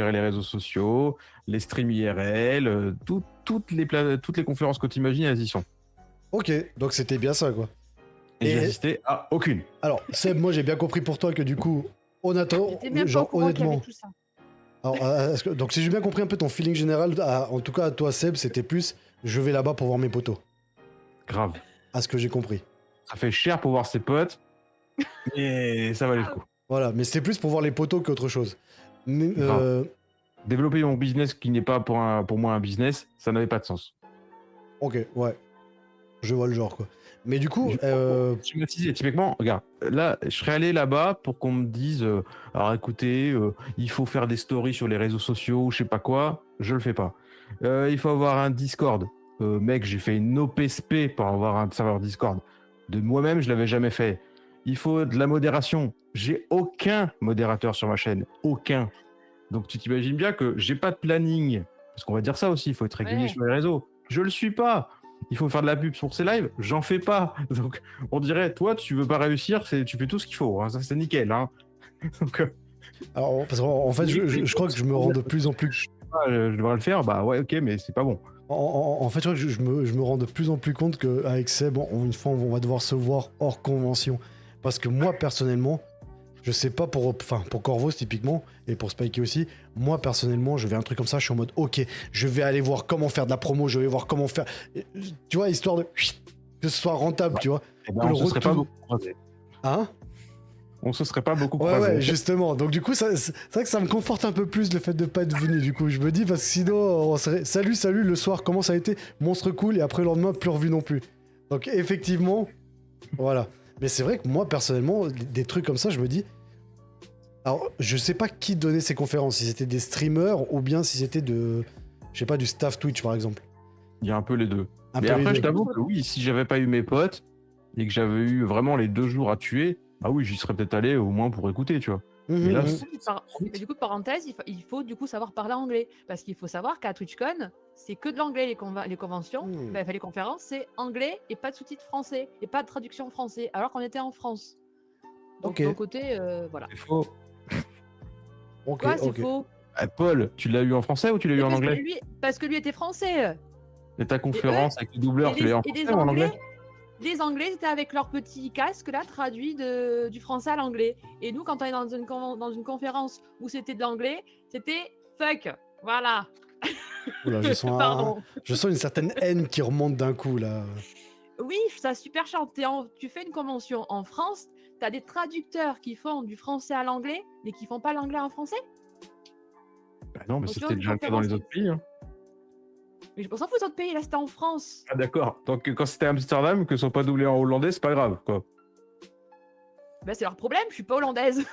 gérer les réseaux sociaux, les streams IRL, toutes les conférences que tu imagines, elles y sont. Ok, donc c'était bien ça, quoi. Et j'ai Et assisté à aucune. alors, Seb, moi j'ai bien compris pour toi que du coup, J'étais même pas au genre courant qu'il y avait honnêtement, tout ça. alors, donc si j'ai bien compris un peu ton feeling général, en tout cas à toi Seb, c'était plus je vais là-bas pour voir mes potos, Grave. à ce que j'ai compris. Ça fait cher pour voir ses potes, mais ça valait le coup. Voilà, mais c'était plus pour voir les potos qu'autre chose. Mais, Grave. Développer mon business qui n'est pas pour moi un business, ça n'avait pas de sens. ok, ouais, je vois le genre, quoi. Mais du coup, Schématiser, typiquement, regarde, là, je serais allé là-bas pour qu'on me dise, alors écoutez, il faut faire des stories sur les réseaux sociaux ou je sais pas quoi, je le fais pas. Il faut avoir un Discord. Mec, j'ai fait une OPSP pour avoir un serveur Discord. De moi-même, je l'avais jamais fait. Il faut de la modération. J'ai aucun modérateur sur ma chaîne. Aucun. Donc tu t'imagines bien que j'ai pas de planning. Parce qu'on va dire ça aussi, il faut être régulier Ouais. sur les réseaux. Je le suis pas. Il faut faire de la pub pour ces lives, j'en fais pas. Donc on dirait, toi, tu veux pas réussir, tu fais tout ce qu'il faut. Hein. Ça, c'est nickel. Hein. Donc, alors, parce qu'en fait, je crois que je me rends de plus en plus. je devrais le faire, bah ouais, ok, mais c'est pas bon. En fait, je crois que je me rends de plus en plus compte qu'avec Seb, une fois, on va devoir se voir hors convention. Parce que moi, personnellement, je sais pas pour Corvos typiquement, et pour Spikey aussi, moi, personnellement, je vais un truc comme ça, je suis en mode, ok, je vais aller voir comment faire de la promo, je vais voir comment faire... Tu vois, histoire de... que ce soit rentable, tu vois. Eh ben, on se serait pas beaucoup croisés. Hein? On se serait pas beaucoup Ouais, croisés. ouais, justement. Donc, du coup, c'est vrai que ça me conforte un peu plus le fait de pas être venu. Du coup, je me dis, parce que sinon, on serait salut, le soir, comment ça a été? Monstre cool, et après, le lendemain, plus revu non plus. Donc, effectivement, voilà. Mais c'est vrai que moi, personnellement, des trucs comme ça, je me dis. Alors, je sais pas qui donnait ces conférences, si c'était des streamers ou bien si c'était je sais pas, du staff Twitch, par exemple. Il y a un peu les deux. Un Mais peu les après, je deux. t'avoue que oui, si j'avais pas eu mes potes et que j'avais eu vraiment les 2 jours à tuer, ah oui, j'y serais peut-être allé au moins pour écouter, tu vois. Mais là, Mais du coup, parenthèse, il faut du coup savoir parler anglais. Parce qu'il faut savoir qu'à TwitchCon, c'est que de l'anglais les conventions. Les conférences, c'est anglais et pas de sous-titres français. Et pas de traduction français. Alors qu'on était en France. Donc, Ok. d'un côté, voilà. c'est faux. Ok, Quoi, c'est ok. faux? Paul, tu l'as eu en français ou tu l'as eu en anglais? Parce que lui était français. Et ta conférence avec le doubleur, Et tu l'as eu en français ou en anglais? les Anglais étaient avec leur petit casque là, traduit du français à l'anglais. Et nous, quand on est dans une conférence où c'était de l'anglais, c'était fuck. Voilà. Oula, Pardon. je sens une certaine haine qui remonte d'un coup, là. Oui, ça super chanté. Tu fais une convention en France, tu as des traducteurs qui font du français à l'anglais, mais qui font pas l'anglais en français. Bah non, mais Donc, c'était déjà le cas dans les autres pays. Hein. Mais on s'en fout des autres pays, là c'était en France. Ah d'accord. Donc quand c'était à Amsterdam, que ce soit pas doublé en hollandais, c'est pas grave, quoi. Ben, c'est leur problème, je suis pas hollandaise.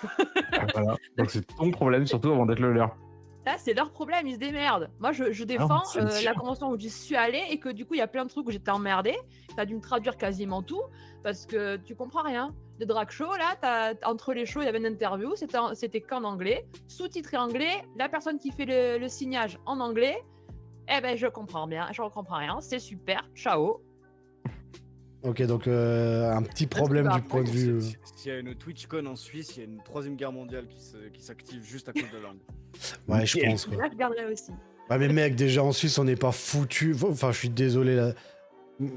Ah, voilà. Donc c'est ton problème surtout avant d'être le leur. Là, c'est leur problème, ils se démerdent. Moi, je défends la convention où j'y suis allée et que du coup, il y a plein de trucs où j'étais emmerdée. T'as dû me traduire quasiment tout parce que tu comprends rien. De drag show, là, entre les shows, il y avait une interview, c'était qu'en anglais, sous-titré anglais, la personne qui fait le signage en anglais. Eh ben, je comprends rien, c'est super, ciao. Ok, donc un petit problème du point de vue... S'il y a une TwitchCon en Suisse, il y a une 3ème guerre mondiale qui s'active juste à cause de la langue. Ouais, je pense, quoi. Là, je garderai aussi. Ouais, mais mec, déjà en Suisse, on n'est pas foutu. Enfin, je suis désolé, là.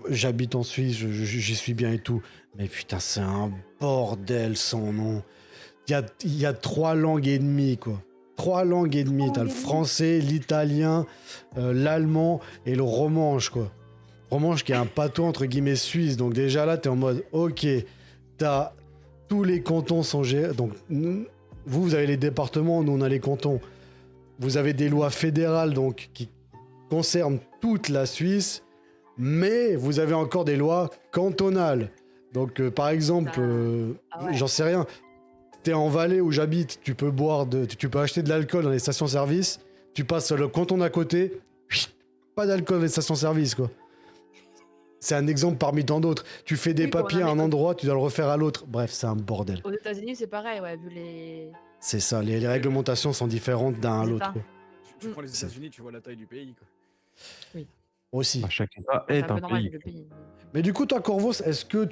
J'habite en Suisse, j'y suis bien et tout. Mais putain, c'est un bordel sans nom. Il y a 3 langues et demie, quoi. 3 langues et demie. T'as le français, l'italien, l'allemand et le romanche, quoi. Romanche qui est un patois entre guillemets suisse. Donc déjà là, t'es en mode, ok, t'as tous les cantons sont gérés. Donc vous avez les départements, nous on a les cantons. Vous avez des lois fédérales donc qui concernent toute la Suisse, mais vous avez encore des lois cantonales. Donc par exemple, j'en sais rien. T'es en Valais où j'habite, tu peux acheter de l'alcool dans les stations-service. Tu passes le canton d'à côté, pas d'alcool dans les stations-service, quoi. C'est un exemple parmi tant d'autres. Tu fais des papiers à un endroit, tu dois le refaire à l'autre. Bref, c'est un bordel. Aux États-Unis, c'est pareil, ouais, vu les. C'est ça, les réglementations sont différentes d'un à l'autre. Tu prends les États-Unis, tu vois la taille du pays, quoi. Oui. Aussi. Chaque État est un pays. Mais du coup, toi, Corvos, est-ce que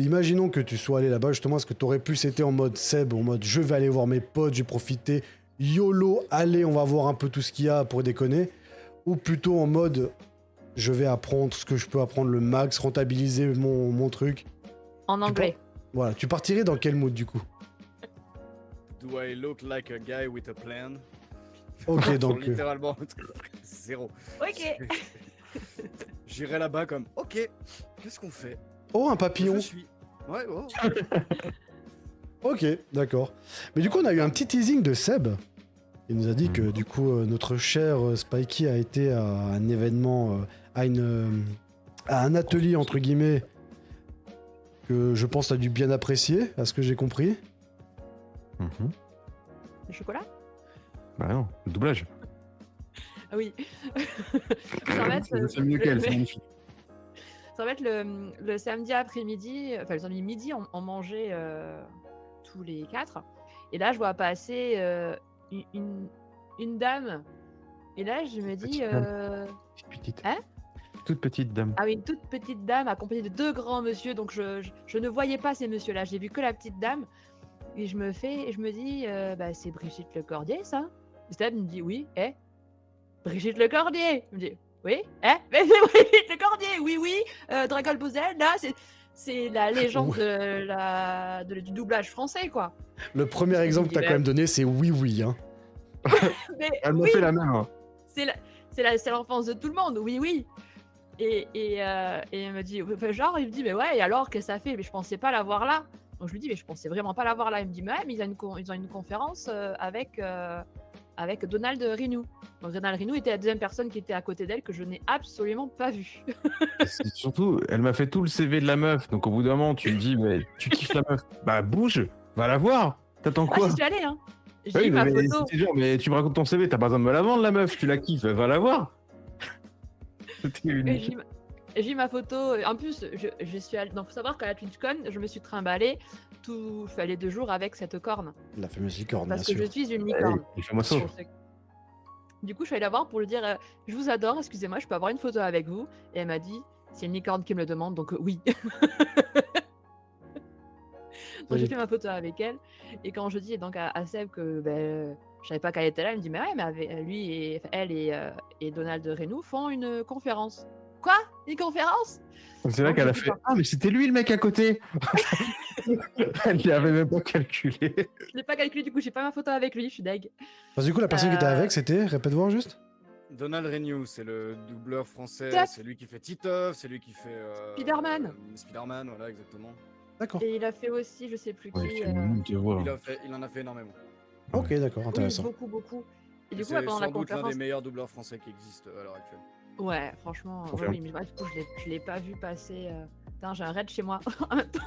imaginons que tu sois allé là-bas, justement, est-ce que tu aurais pu c'était en mode Seb, en mode je vais aller voir mes potes, je vais profiter, YOLO, allez, on va voir un peu tout ce qu'il y a pour déconner, ou plutôt en mode je vais apprendre ce que je peux apprendre le max, rentabiliser mon truc. En anglais. Voilà, tu partirais dans quel mood du coup? Do I look like a guy with a plan? Ok, Genre, donc littéralement, zéro. Ok. J'irai là-bas comme, ok, qu'est-ce qu'on fait? oh, un Je papillon. suis. Ouais, oh. Ok, d'accord. Mais du coup, on a eu un petit teasing de Seb. Il nous a dit que du coup, notre cher Spikey a été à un événement, à un atelier entre guillemets, que je pense a dû bien apprécier, à ce que j'ai compris. Mhm. Le chocolat? Bah non, le doublage. Ah oui. Ça va être, C'est mieux qu'elle, c'est magnifique. ça va être le samedi après-midi, enfin le samedi midi, on mangeait tous les 4. Et là, je vois passer une dame. Et là, je me dis... Petite dame. Petite. Hein? Toute petite dame. Ah oui, une toute petite dame accompagnée de 2 grands monsieur. Donc je ne voyais pas ces messieurs-là. J'ai vu que la petite dame. Et je me dis, bah, c'est Brigitte Lecordier, ça? Et cette dame me dit, oui, Brigitte Lecordier. Je me dis, oui, mais c'est Brigitte Lecordier, oui, oui. Dragon Ball Z, là, c'est la légende du doublage français, quoi. Le premier Je me exemple dis, que t'as quand même donné, c'est oui, oui. Hein. Mais Elle m'a oui, fait la même. Hein. c'est l'enfance de tout le monde, oui, oui. Et il me dit, enfin, genre, il me dit, mais ouais, et alors, qu'est-ce que ça fait? Mais je pensais pas la voir là. Donc je lui dis, mais je pensais vraiment pas la voir là. Il me dit, mais ouais, mais ils ont une conférence avec Donald Renew. Donc Donald Renew était la deuxième personne qui était à côté d'elle que je n'ai absolument pas vue. Surtout, elle m'a fait tout le CV de la meuf. Donc au bout d'un moment, tu me dis, mais tu kiffes la meuf. Bah bouge, va la voir. T'attends Ah, quoi? j'y suis allée, hein. J'ai Oui, eu ma mais photo. c'était genre, mais tu me racontes ton CV, t'as pas besoin de me la vendre, la meuf. Tu la kiffes, va la voir. C'était Et unique. j'ai eu ma photo. En plus, je suis allée. Donc, faut savoir qu'à la TwitchCon, je me suis trimballée tout. Je suis allée 2 jours avec cette corne. La fameuse licorne, bien Parce que sûr. je suis une Hey, licorne. fais-moi ça. Du coup, je suis allée la voir pour lui dire je vous adore, excusez-moi, je peux avoir une photo avec vous? Et elle m'a dit c'est une licorne qui me le demande, donc oui. Donc j'ai fait ma photo avec elle. Et quand je dis donc à Seb que je savais pas qu'elle était là, elle me dit mais ouais, mais lui et elle et Donald Renew font une conférence. Quoi? Une conférence? C'est là Donc, qu'elle je a dis fait pas. ah, mais c'était lui le mec à côté. Elle n'y avait même pas calculé. Je l'ai pas calculé, du coup, j'ai pas ma photo avec lui, je suis deg. Parce que du coup, la personne qui était avec, c'était, répète voir juste. Donald Renew, c'est le doubleur français, Top. c'est lui qui fait Titeuf, c'est lui qui fait Spider-Man. Spider-Man, voilà, exactement. D'accord. Et il a fait aussi, je sais plus Ouais, qui. tu me vois. Il en a fait énormément. Ok, d'accord, Oui, intéressant. beaucoup, beaucoup. Et du coup, C'est pendant la sans doute l'un conférence. des meilleurs doubleurs français qui existent à l'heure actuelle. Ouais, franchement, Confirme. oui, mais du coup, je l'ai pas vu passer. Putain, j'ai un raid chez moi en même temps.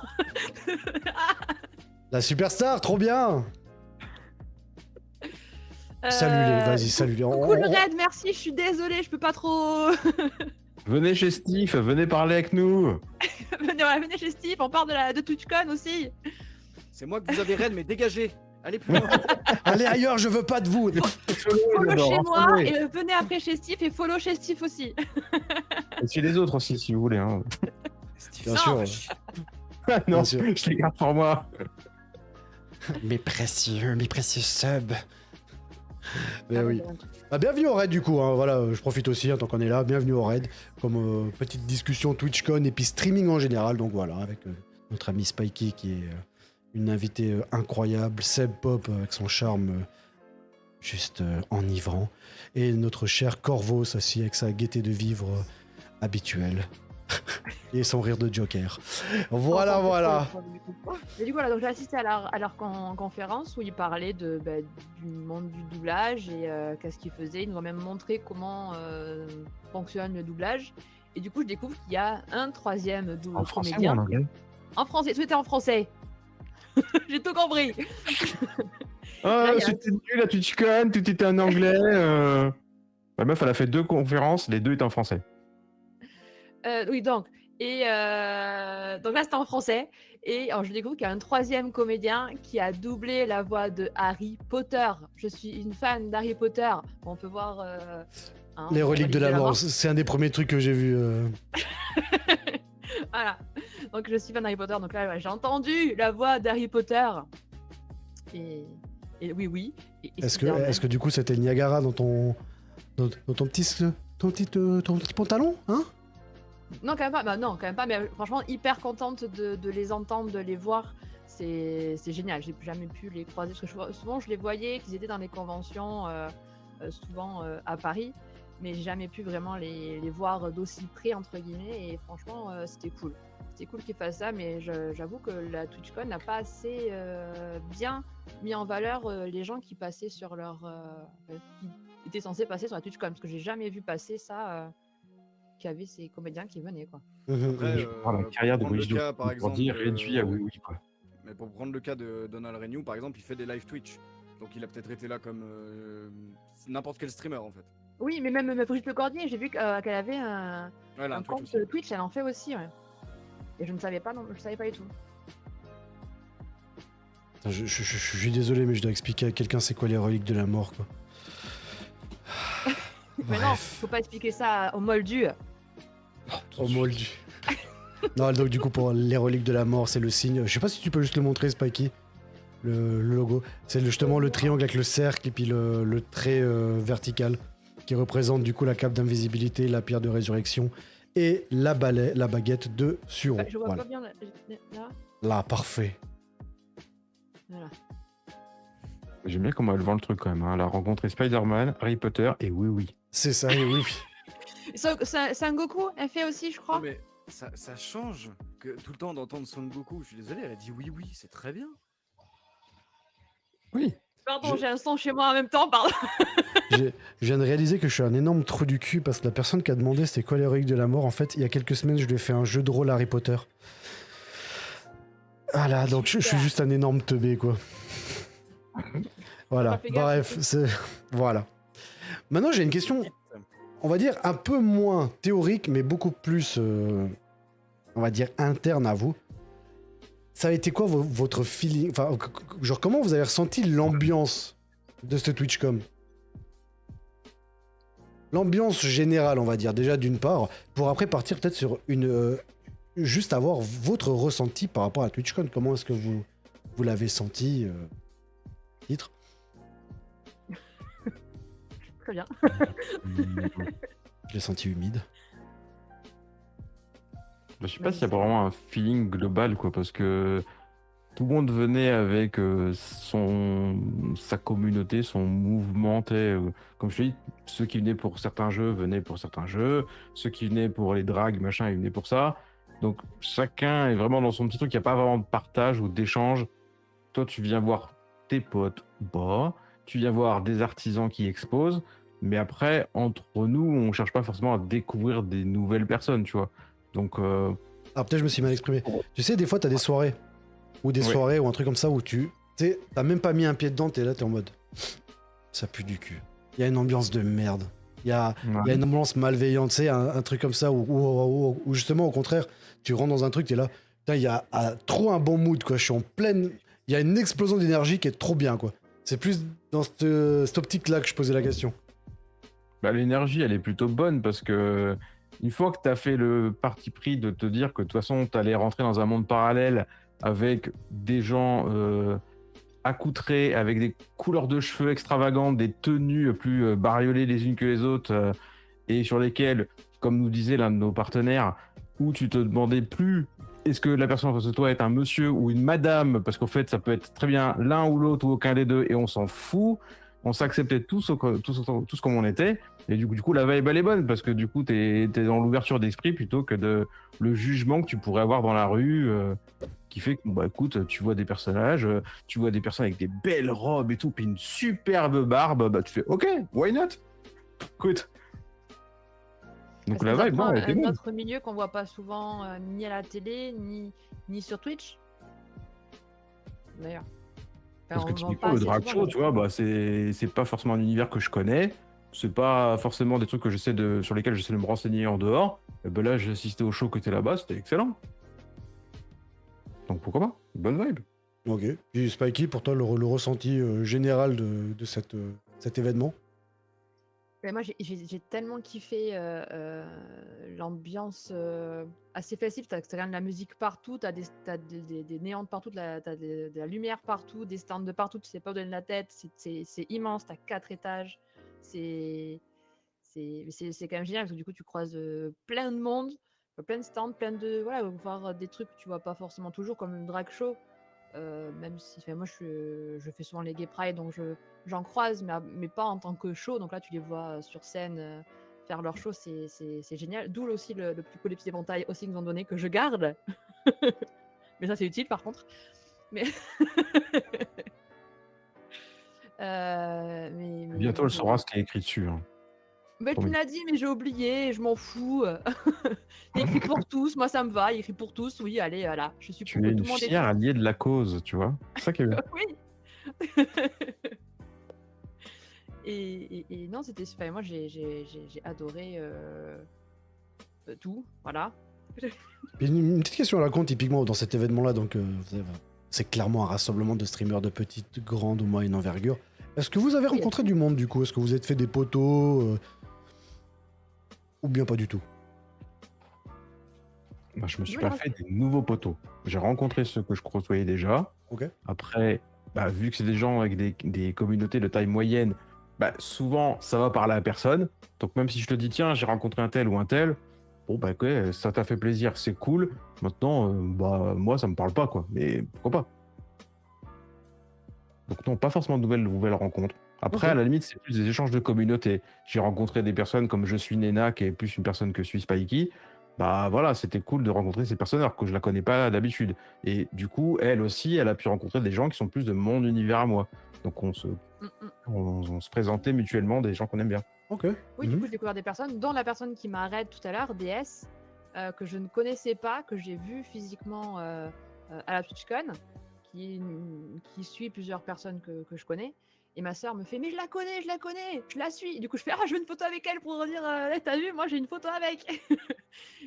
La superstar, trop bien. Salue-les, vas-y, salue-les. Coucou le raid, merci, je suis désolée, je peux pas trop. Venez chez Steve, venez parler avec nous. Venez chez Steve, on parle de TwitchCon aussi. C'est moi que vous avez raid, mais dégagez. Allez plus loin. Allez ailleurs, je veux pas de vous. Follow chez moi et venez après chez Steve et follow chez Steve aussi. Et chez les autres aussi, si vous voulez. Hein. Bien sûr. Ah non, Bien sûr. je les garde pour moi. Mes précieux subs. Mais oui. Bah, bienvenue au raid du coup, hein. Voilà, je profite aussi tant qu'on est là, bienvenue au raid, comme petite discussion TwitchCon et puis streaming en général, donc voilà, avec notre ami Spikey qui est une invitée incroyable, Seb Pop avec son charme juste enivrant, et notre cher Corvos aussi avec sa gaieté de vivre habituelle, et son rire de Joker. Voilà, voilà. Et du coup, voilà, donc j'ai assisté à leur conférence où ils parlaient du monde du doublage et qu'est-ce qu'ils faisaient. Ils nous ont même montré comment fonctionne le doublage. Et du coup, je découvre qu'il y a un troisième En français ou comédien. en anglais? En français, tout était en français. J'ai tout compris. Ah, Là, il y a c'était nul, la TwitchCon, tout était en anglais. La meuf, elle a fait 2 conférences, les 2 étaient en français. Oui, donc. Et donc là, c'était en français. Et alors, je découvre qu'il y a un troisième comédien qui a doublé la voix de Harry Potter. Je suis une fan d'Harry Potter. On peut voir... hein, Les reliques de la mort, c'est un des premiers trucs que j'ai vu. Voilà. Donc je suis fan d'Harry Potter. Donc là, ouais, j'ai entendu la voix d'Harry Potter. Et Et oui. Et Est-ce Spider-Man. que du coup c'était le Niagara dans ton ton petit pantalon, hein? Non, quand même pas. Bah, non, quand même pas. Mais franchement, hyper contente de les entendre, de les voir. C'est génial. J'ai jamais pu les croiser. Parce que souvent, je les voyais, qu'ils étaient dans des conventions, souvent à Paris. Mais j'ai jamais pu vraiment les voir d'aussi près, entre guillemets. Et franchement, c'était cool. C'était cool qu'ils fassent ça. Mais j'avoue que la TwitchCon n'a pas assez bien mis en valeur les gens qui passaient sur leur. Qui étaient censés passer sur la TwitchCon. Parce que j'ai jamais vu passer ça. Qu'il y avait ces comédiens qui venaient, quoi. Après, La carrière de pour prendre le Boris cas, par exemple, Jordi est réduite à oui, oui, quoi. mais pour prendre le cas de Donald Renew, par exemple, il fait des live Twitch. Donc il a peut-être été là comme n'importe quel streamer en fait. Oui, mais même Brigitte Lecordier, j'ai vu qu'elle avait un Ouais, là, un Twitch compte aussi. Twitch, elle en fait aussi, ouais. Et je ne savais pas, non, je savais pas du tout. Attends, je suis désolé, mais je dois expliquer à quelqu'un c'est quoi les reliques de la mort, quoi. Mais non, faut pas expliquer ça au moldu. Au moldu. Non, donc du coup, pour les reliques de la mort, c'est le signe. Je sais pas si tu peux juste le montrer, Spikey. Le logo. C'est justement le triangle avec le cercle et puis le trait vertical qui représente du coup la cape d'invisibilité, la pierre de résurrection et la baguette de Suro. Je vois Voilà. pas bien là. Là, parfait. Voilà. J'aime bien comment elle vend le truc quand même. Hein. Elle a rencontré Spider-Man, Harry Potter et oui, oui. C'est ça, et oui. Sangoku, elle fait aussi, je crois. Non, mais ça change que tout le temps d'entendre Son Goku. Je suis désolé, elle a dit oui, oui, c'est très bien. Oui. Pardon, j'ai un son chez moi en même temps, pardon. Je viens de réaliser que je suis un énorme trou du cul parce que la personne qui a demandé c'était quoi les reliques de la mort, en fait, il y a quelques semaines, je lui ai fait un jeu de rôle Harry Potter. Voilà, donc je suis juste un énorme teubé, quoi. Voilà, Pas fait gaffe, bref, c'est... Voilà. Maintenant, j'ai une question, on va dire, un peu moins théorique, mais beaucoup plus, on va dire, interne à vous. Ça a été quoi votre feeling, enfin, genre, comment vous avez ressenti l'ambiance de ce TwitchCon? L'ambiance générale, on va dire, déjà d'une part, pour après partir peut-être sur une... juste avoir votre ressenti par rapport à TwitchCon. Comment est-ce que vous l'avez senti, titre? Très bien. Je l'ai senti humide. Je sais pas s'il y a vraiment un feeling global, quoi, parce que tout le monde venait avec sa communauté, son mouvement. Comme je te dis, ceux qui venaient pour certains jeux venaient pour certains jeux, ceux qui venaient pour les drags, machin, ils venaient pour ça. Donc chacun est vraiment dans son petit truc, il n'y a pas vraiment de partage ou d'échange. Toi, tu viens voir tes potes, bah, tu viens voir des artisans qui exposent, mais après, entre nous, on cherche pas forcément à découvrir des nouvelles personnes, tu vois. Donc, Ah, peut-être je me suis mal exprimé. Tu sais, des fois, t'as des soirées, ou des Ouais. soirées, ou un truc comme ça, où tu sais, t'as même pas mis un pied dedans, t'es là, t'es en mode... Ça pue du cul. Il y a une ambiance de merde. Il y a une ambiance malveillante, tu sais, un truc comme ça, où justement, au contraire, tu rentres dans un truc, t'es là, putain, il y a trop un bon mood, quoi. Je suis en pleine... Il y a une explosion d'énergie qui est trop bien, quoi. C'est plus dans cette optique-là que je posais la question. bah, l'énergie, elle est plutôt bonne parce que une fois que tu as fait le parti pris de te dire que de toute façon, tu allais rentrer dans un monde parallèle avec des gens accoutrés, avec des couleurs de cheveux extravagantes, des tenues plus bariolées les unes que les autres, et sur lesquelles, comme nous disait l'un de nos partenaires, où tu te demandais plus est-ce que la personne en face de toi est un monsieur ou une madame, parce qu'en fait, ça peut être très bien l'un ou l'autre ou aucun des deux, et on s'en fout. On s'acceptait tous comme on était, et du coup, la vibe, elle est bonne, parce que du coup, t'es dans l'ouverture d'esprit plutôt que le jugement que tu pourrais avoir dans la rue, qui fait que, bah écoute, tu vois des personnages, tu vois des personnes avec des belles robes et tout, puis une superbe barbe, bah tu fais, ok, why not? Écoute. Donc Ça la nous vibe, apprend non, elle était un bonne. autre milieu qu'on voit pas souvent ni à la télé ni sur Twitch. D'ailleurs. Parce Enfin, que on vend typiquement, pas le assez drag souvent, show, mais tu vois, bah, c'est pas forcément un univers que je connais. C'est pas forcément des trucs que sur lesquels j'essaie de me renseigner en dehors. Et ben là, j'ai assisté au show que t'es là-bas, c'était excellent. Donc pourquoi pas? Bonne vibe. Ok. Puis Spikey, pour toi, le ressenti général de cet événement? Mais moi, j'ai tellement kiffé l'ambiance assez festive. T'as quand même de la musique partout, t'as des néons de partout, t'as de la lumière partout, des stands de partout, tu sais pas où donner la tête. C'est immense, t'as 4 étages. C'est c'est quand même génial parce que du coup, tu croises plein de monde, plein de stands, plein de. Voilà, voir des trucs que tu vois pas forcément toujours, comme une drag show. Même si moi je fais souvent les gay pride, donc j'en croise, mais pas en tant que show. Donc là, tu les vois sur scène faire leur show, c'est génial. D'où aussi le plus cool des petits éventails aussi qu'ils nous ont donné, que je garde. Mais ça, c'est utile par contre. Mais, Bientôt, moi, elle saura ce qui est écrit dessus. Hein. Mais tu me Promis. l'as dit, mais j'ai oublié, je m'en fous. Il écrit pour tous, moi ça me va, il écrit pour tous, oui, allez, voilà. Je suis pour Tu que es tout une le monde ait fière alliée de la cause, tu vois. C'est ça qui est bien. Oui. Et non, c'était super. Moi, j'ai adoré tout, voilà. Puis une petite question à la con, typiquement, dans cet événement-là, donc c'est clairement un rassemblement de streamers de petite, grande ou moyenne envergure. Est-ce que vous avez Oui, rencontré du monde, du coup? Est-ce que vous êtes fait des poteaux ou bien pas du tout? Moi, je me suis Oui, pas non, fait des nouveaux poteaux. J'ai rencontré ceux que je côtoyais déjà. Ok. Après, bah, vu que c'est des gens avec des communautés de taille moyenne, bah, souvent, ça va parler à personne. Donc, même si je te dis, tiens, j'ai rencontré un tel ou un tel, bon, bah, ok, ça t'a fait plaisir, c'est cool. Maintenant, bah, moi, ça me parle pas, quoi. Mais pourquoi pas? Donc, non, pas forcément de nouvelles rencontres. Après, Ok. à la limite, c'est plus des échanges de communauté. J'ai rencontré des personnes comme Je suis Nena, qui est plus une personne que suis Spikey. Bah voilà, c'était cool de rencontrer ces personnes alors que je la connais pas d'habitude. Et du coup, elle aussi, elle a pu rencontrer des gens qui sont plus de mon univers à moi. Donc Mm, mm. on se présentait mutuellement des gens qu'on aime bien. Ok. Oui, du coup, j'ai découvert des personnes, dont la personne qui m'a raid tout à l'heure, DS, que je ne connaissais pas, que j'ai vu physiquement à la TwitchCon, qui suit plusieurs personnes que je connais. Et ma sœur me fait, mais je la connais, je la suis. Et du coup, je fais, ah, je veux une photo avec elle pour dire, hey, t'as vu, moi j'ai une photo avec.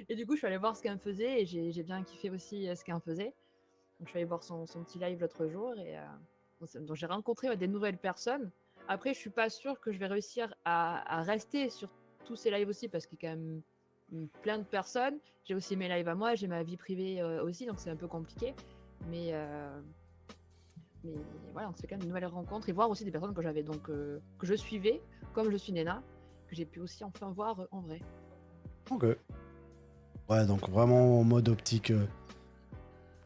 Et du coup, je suis allée voir ce qu'elle faisait et j'ai bien kiffé aussi ce qu'elle faisait. Donc, je suis allée voir son petit live l'autre jour et donc j'ai rencontré des nouvelles personnes. Après, je suis pas sûre que je vais réussir à rester sur tous ces lives aussi parce qu'il y a quand même plein de personnes. J'ai aussi mes lives à moi, j'ai ma vie privée aussi, donc c'est un peu compliqué. Mais voilà, on se fait quand même de nouvelles rencontres et voir aussi des personnes que j'avais donc que je suivais, comme je suis Nena, que j'ai pu aussi enfin voir en vrai. Ok. Ouais, donc vraiment en mode optique.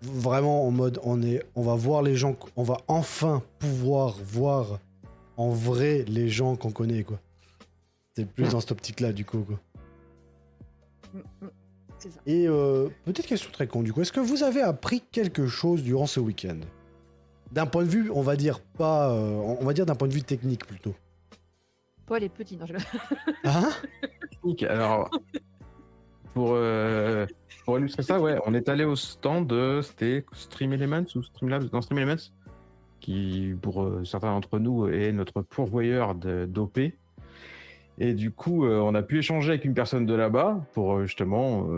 Vraiment en mode on va voir les gens, on va enfin pouvoir voir en vrai les gens qu'on connaît, quoi. C'est plus dans cette optique-là, du coup, quoi. C'est ça. Et petite question très con, du coup, est-ce que vous avez appris quelque chose durant ce week-end? D'un point de vue, on va dire pas, on va dire d'un point de vue technique plutôt. Paul est petit, non, je... Hein? Alors, pour illustrer ça, ouais, on est allé au stand de, c'était Stream Elements ou Streamlabs? Non, Stream Elements, qui pour certains d'entre nous est notre pourvoyeur d'OP. Et du coup, on a pu échanger avec une personne de là-bas pour justement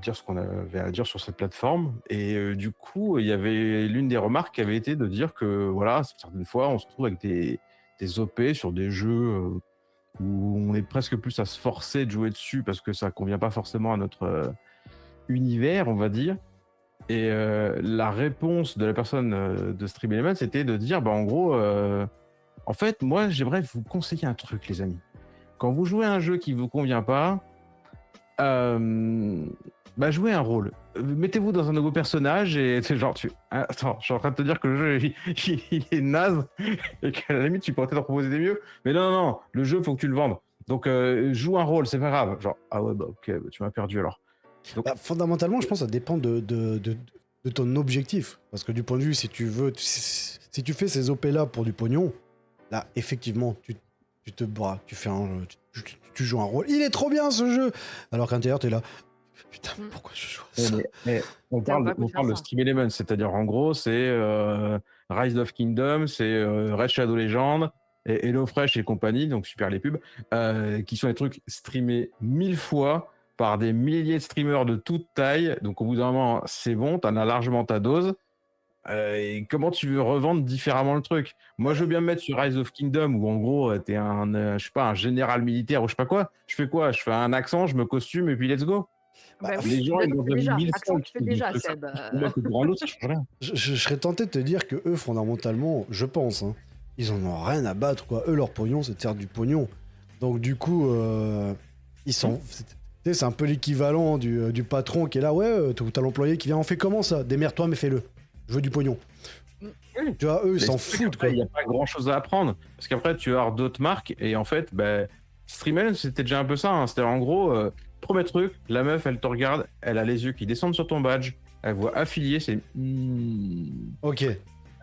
dire ce qu'on avait à dire sur cette plateforme. Et du coup, il y avait l'une des remarques qui avait été de dire que voilà, certaines fois, on se retrouve avec des OP sur des jeux où on est presque plus à se forcer de jouer dessus parce que ça convient pas forcément à notre univers, on va dire. Et la réponse de la personne de Stream Elements, c'était de dire, bah, en gros, en fait, moi, j'aimerais vous conseiller un truc, les amis. Quand vous jouez à un jeu qui vous convient pas, bah, jouez un rôle. Mettez-vous dans un nouveau personnage et c'est genre, attends, je suis en train de te dire que le jeu il est naze et qu'à la limite, tu pourrais peut-être en proposer des mieux. Mais non, non, non, le jeu, faut que tu le vendes. Donc, joue un rôle, c'est pas grave. Genre, ah ouais, bah ok, bah, tu m'as perdu alors. Donc, Bah, fondamentalement, je pense que ça dépend de ton objectif. Parce que du point de vue, si tu veux, si tu fais ces OP-là pour du pognon, là, effectivement, tu te bras, tu fais tu joues un rôle. Il est trop bien ce jeu! Alors qu'à l'intérieur, t'es là. Putain, pourquoi je joue à ça? mais on parle de Stream Elements, c'est-à-dire en gros, c'est Rise of Kingdom, c'est Red Shadow Legend, et HelloFresh et compagnie, donc super les pubs, qui sont des trucs streamés 1000 fois par des milliers de streamers de toute taille. Donc au bout d'un moment, c'est bon, t'en as largement ta dose. Et comment tu veux revendre différemment le truc? Moi, je veux bien me mettre sur Rise of Kingdom où en gros, t'es un, je sais pas, un général militaire ou je sais pas quoi. Je fais quoi? Je fais un accent, je me costume et puis let's go. Bah, Bah oui, Les gens, mais ils tu ont fais déjà déjà. 1000 Accent, soldes, tu fais donc déjà, le faire Seb. pour moi que pour un autre, ça change rien. je serais tenté de te dire que eux, fondamentalement, je pense, hein, ils en ont rien à battre, quoi. Eux, leur pognon, c'est de faire du pognon. Donc, du coup, ils sont. Tu sais, c'est un peu l'équivalent du patron qui est là, ouais, t'as l'employé qui vient, on fait comment ça? Démerde-toi, mais fais-le. Je veux du pognon. Tu vois, eux, ils Mais s'en c'est vrai foutent, qu'après, quoi. il n'y a pas grand chose à apprendre. Parce qu'après, tu vas avoir d'autres marques. Et en fait, bah, Streamel, c'était déjà un peu ça. Hein. C'était en gros, premier truc, la meuf, elle te regarde, elle a les yeux qui descendent sur ton badge, elle voit affilié, c'est. Ok.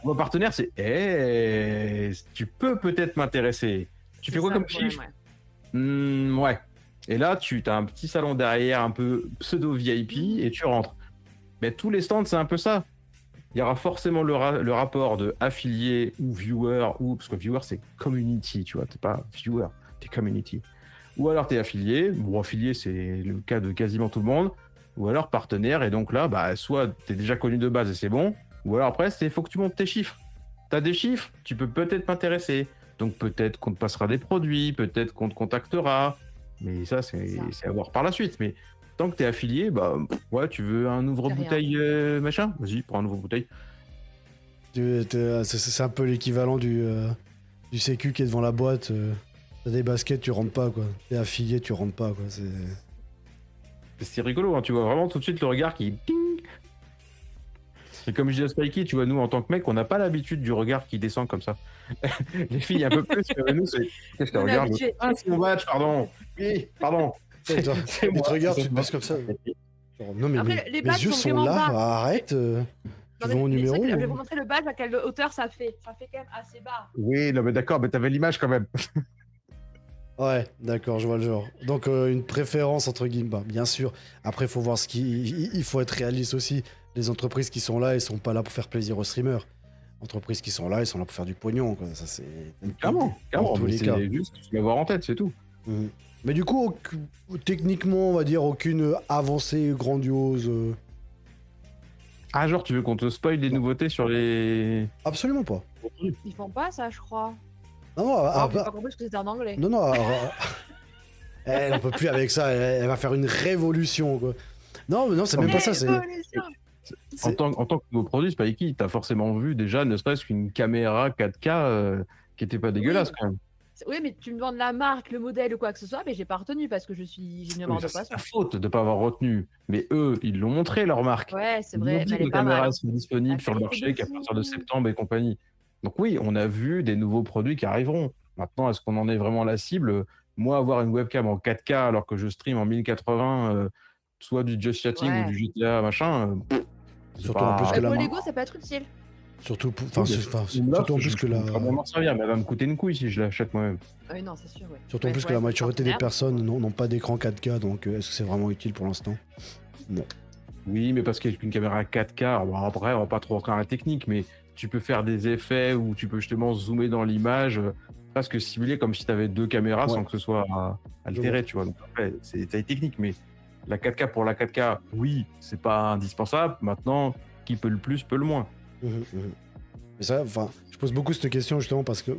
Mon partenaire, c'est. Tu peux peut-être m'intéresser. Tu fais C'est quoi ça, comme le problème, chiffre? ouais. Ouais. Et là, tu as un petit salon derrière, un peu pseudo VIP, et tu rentres. Mais tous les stands, c'est un peu ça. Il y aura forcément le rapport de affilié ou viewer, ou parce que viewer c'est community, tu vois, t'es pas viewer, t'es community. Ou alors t'es affilié, bon affilié c'est le cas de quasiment tout le monde, ou alors partenaire, et donc là, bah, soit t'es déjà connu de base et c'est bon, ou alors après, il faut que tu montes tes chiffres. T'as des chiffres, tu peux peut-être m'intéresser. Donc peut-être qu'on te passera des produits, peut-être qu'on te contactera, mais ça c'est à voir par la suite. Mais tant que t'es affilié, bah ouais, tu veux un C'est ouvre-bouteille machin, vas-y, prends un ouvre-bouteille. C'est un peu l'équivalent du sécu qui est devant la boîte. T'as des baskets, tu rentres pas, quoi. T'es affilié, tu rentres pas, quoi. C'est rigolo, hein, tu vois vraiment tout de suite le regard qui ping. Et comme je dis à Spikey, tu vois, nous en tant que mec, on n'a pas l'habitude du regard qui descend comme ça. Les filles un peu plus, mais nous c'est. Qu'est-ce que je te On est regarde? habitué. Ah, c'est mon badge, pardon. Oui, pardon. C'est toi. C'est Ils moi, te regardent, c'est tu te moi. baisses comme ça. Genre, non, mais Après, les mes badges yeux sont sont vraiment là, bas. arrête. Tu veux mon C'est numéro vrai que je vais ou- vous montrer le badge à quelle hauteur ça fait. Ça fait quand même assez bas. Oui, non, mais d'accord, mais t'avais l'image quand même. Ouais, d'accord, je vois le genre. Donc, une préférence, entre guillemets, bah, bien sûr. Après, il faut voir ce qui. Il faut être réaliste aussi. Les entreprises qui sont là, elles sont pas là pour faire plaisir aux streamers. Entreprises qui sont là, elles sont là pour faire du pognon, quoi. Ça, c'est. Clairement, Dans tous mais les cas. c'est juste l'avoir en tête, c'est tout. Mhm. Mais du coup, techniquement, on va dire aucune avancée grandiose. Ah, genre, tu veux qu'on te spoil des Non. nouveautés sur les. Absolument pas. Ils font pas ça, je crois. Non, non, Alors, j'ai pas compris ce que c'était en anglais. non, non, elle en peut plus avec ça. Elle va faire une révolution, quoi. Non, mais non, c'est même pas ça. Révolution. En tant que nouveau produit, Spikey, t'as forcément vu déjà, ne serait-ce qu'une caméra 4K qui était pas dégueulasse quand même. Oui, mais tu me demandes la marque, le modèle ou quoi que ce soit, mais j'ai pas retenu parce que j'ai une mémoire de C'est poisson. ta faute de pas avoir retenu. Mais eux, ils l'ont montré leur marque. Ouais, c'est Ils vrai, ont dit mais elle que est les pas mal. caméras sont disponibles La sur le qualité marché de qu'à fou. partir de septembre et compagnie. Donc oui, on a vu des nouveaux produits qui arriveront. Maintenant, est-ce qu'on en est vraiment la cible? Moi, avoir une webcam en 4K alors que je stream en 1080, soit du Just Chatting ou Ouais. du GTA machin, c'est Surtout en plus pas- que Pour la Lego, ça peut être utile. Surtout, Oui, surtout en plus que la, Je peux vraiment m'en servir, mais elle va me coûter une couille si je l'achète moi-même. Ah oui, non, c'est sûr, ouais. surtout en Ouais, plus faut que la être majorité des partenaire. personnes n'ont pas d'écran 4K, donc est-ce que c'est vraiment utile pour l'instant? Non. Oui, mais parce qu'avec une caméra 4K, bon, après, on va pas trop rentrer dans la technique, mais tu peux faire des effets où tu peux justement zoomer dans l'image, presque simuler comme si tu avais deux caméras Ouais. sans que ce soit altéré, tu vois. Donc après, c'est taille technique, mais la 4K pour la 4K, oui, c'est pas indispensable. Maintenant, qui peut le plus, peut le moins. Mhm. Mais ça, enfin, je pose beaucoup cette question justement parce que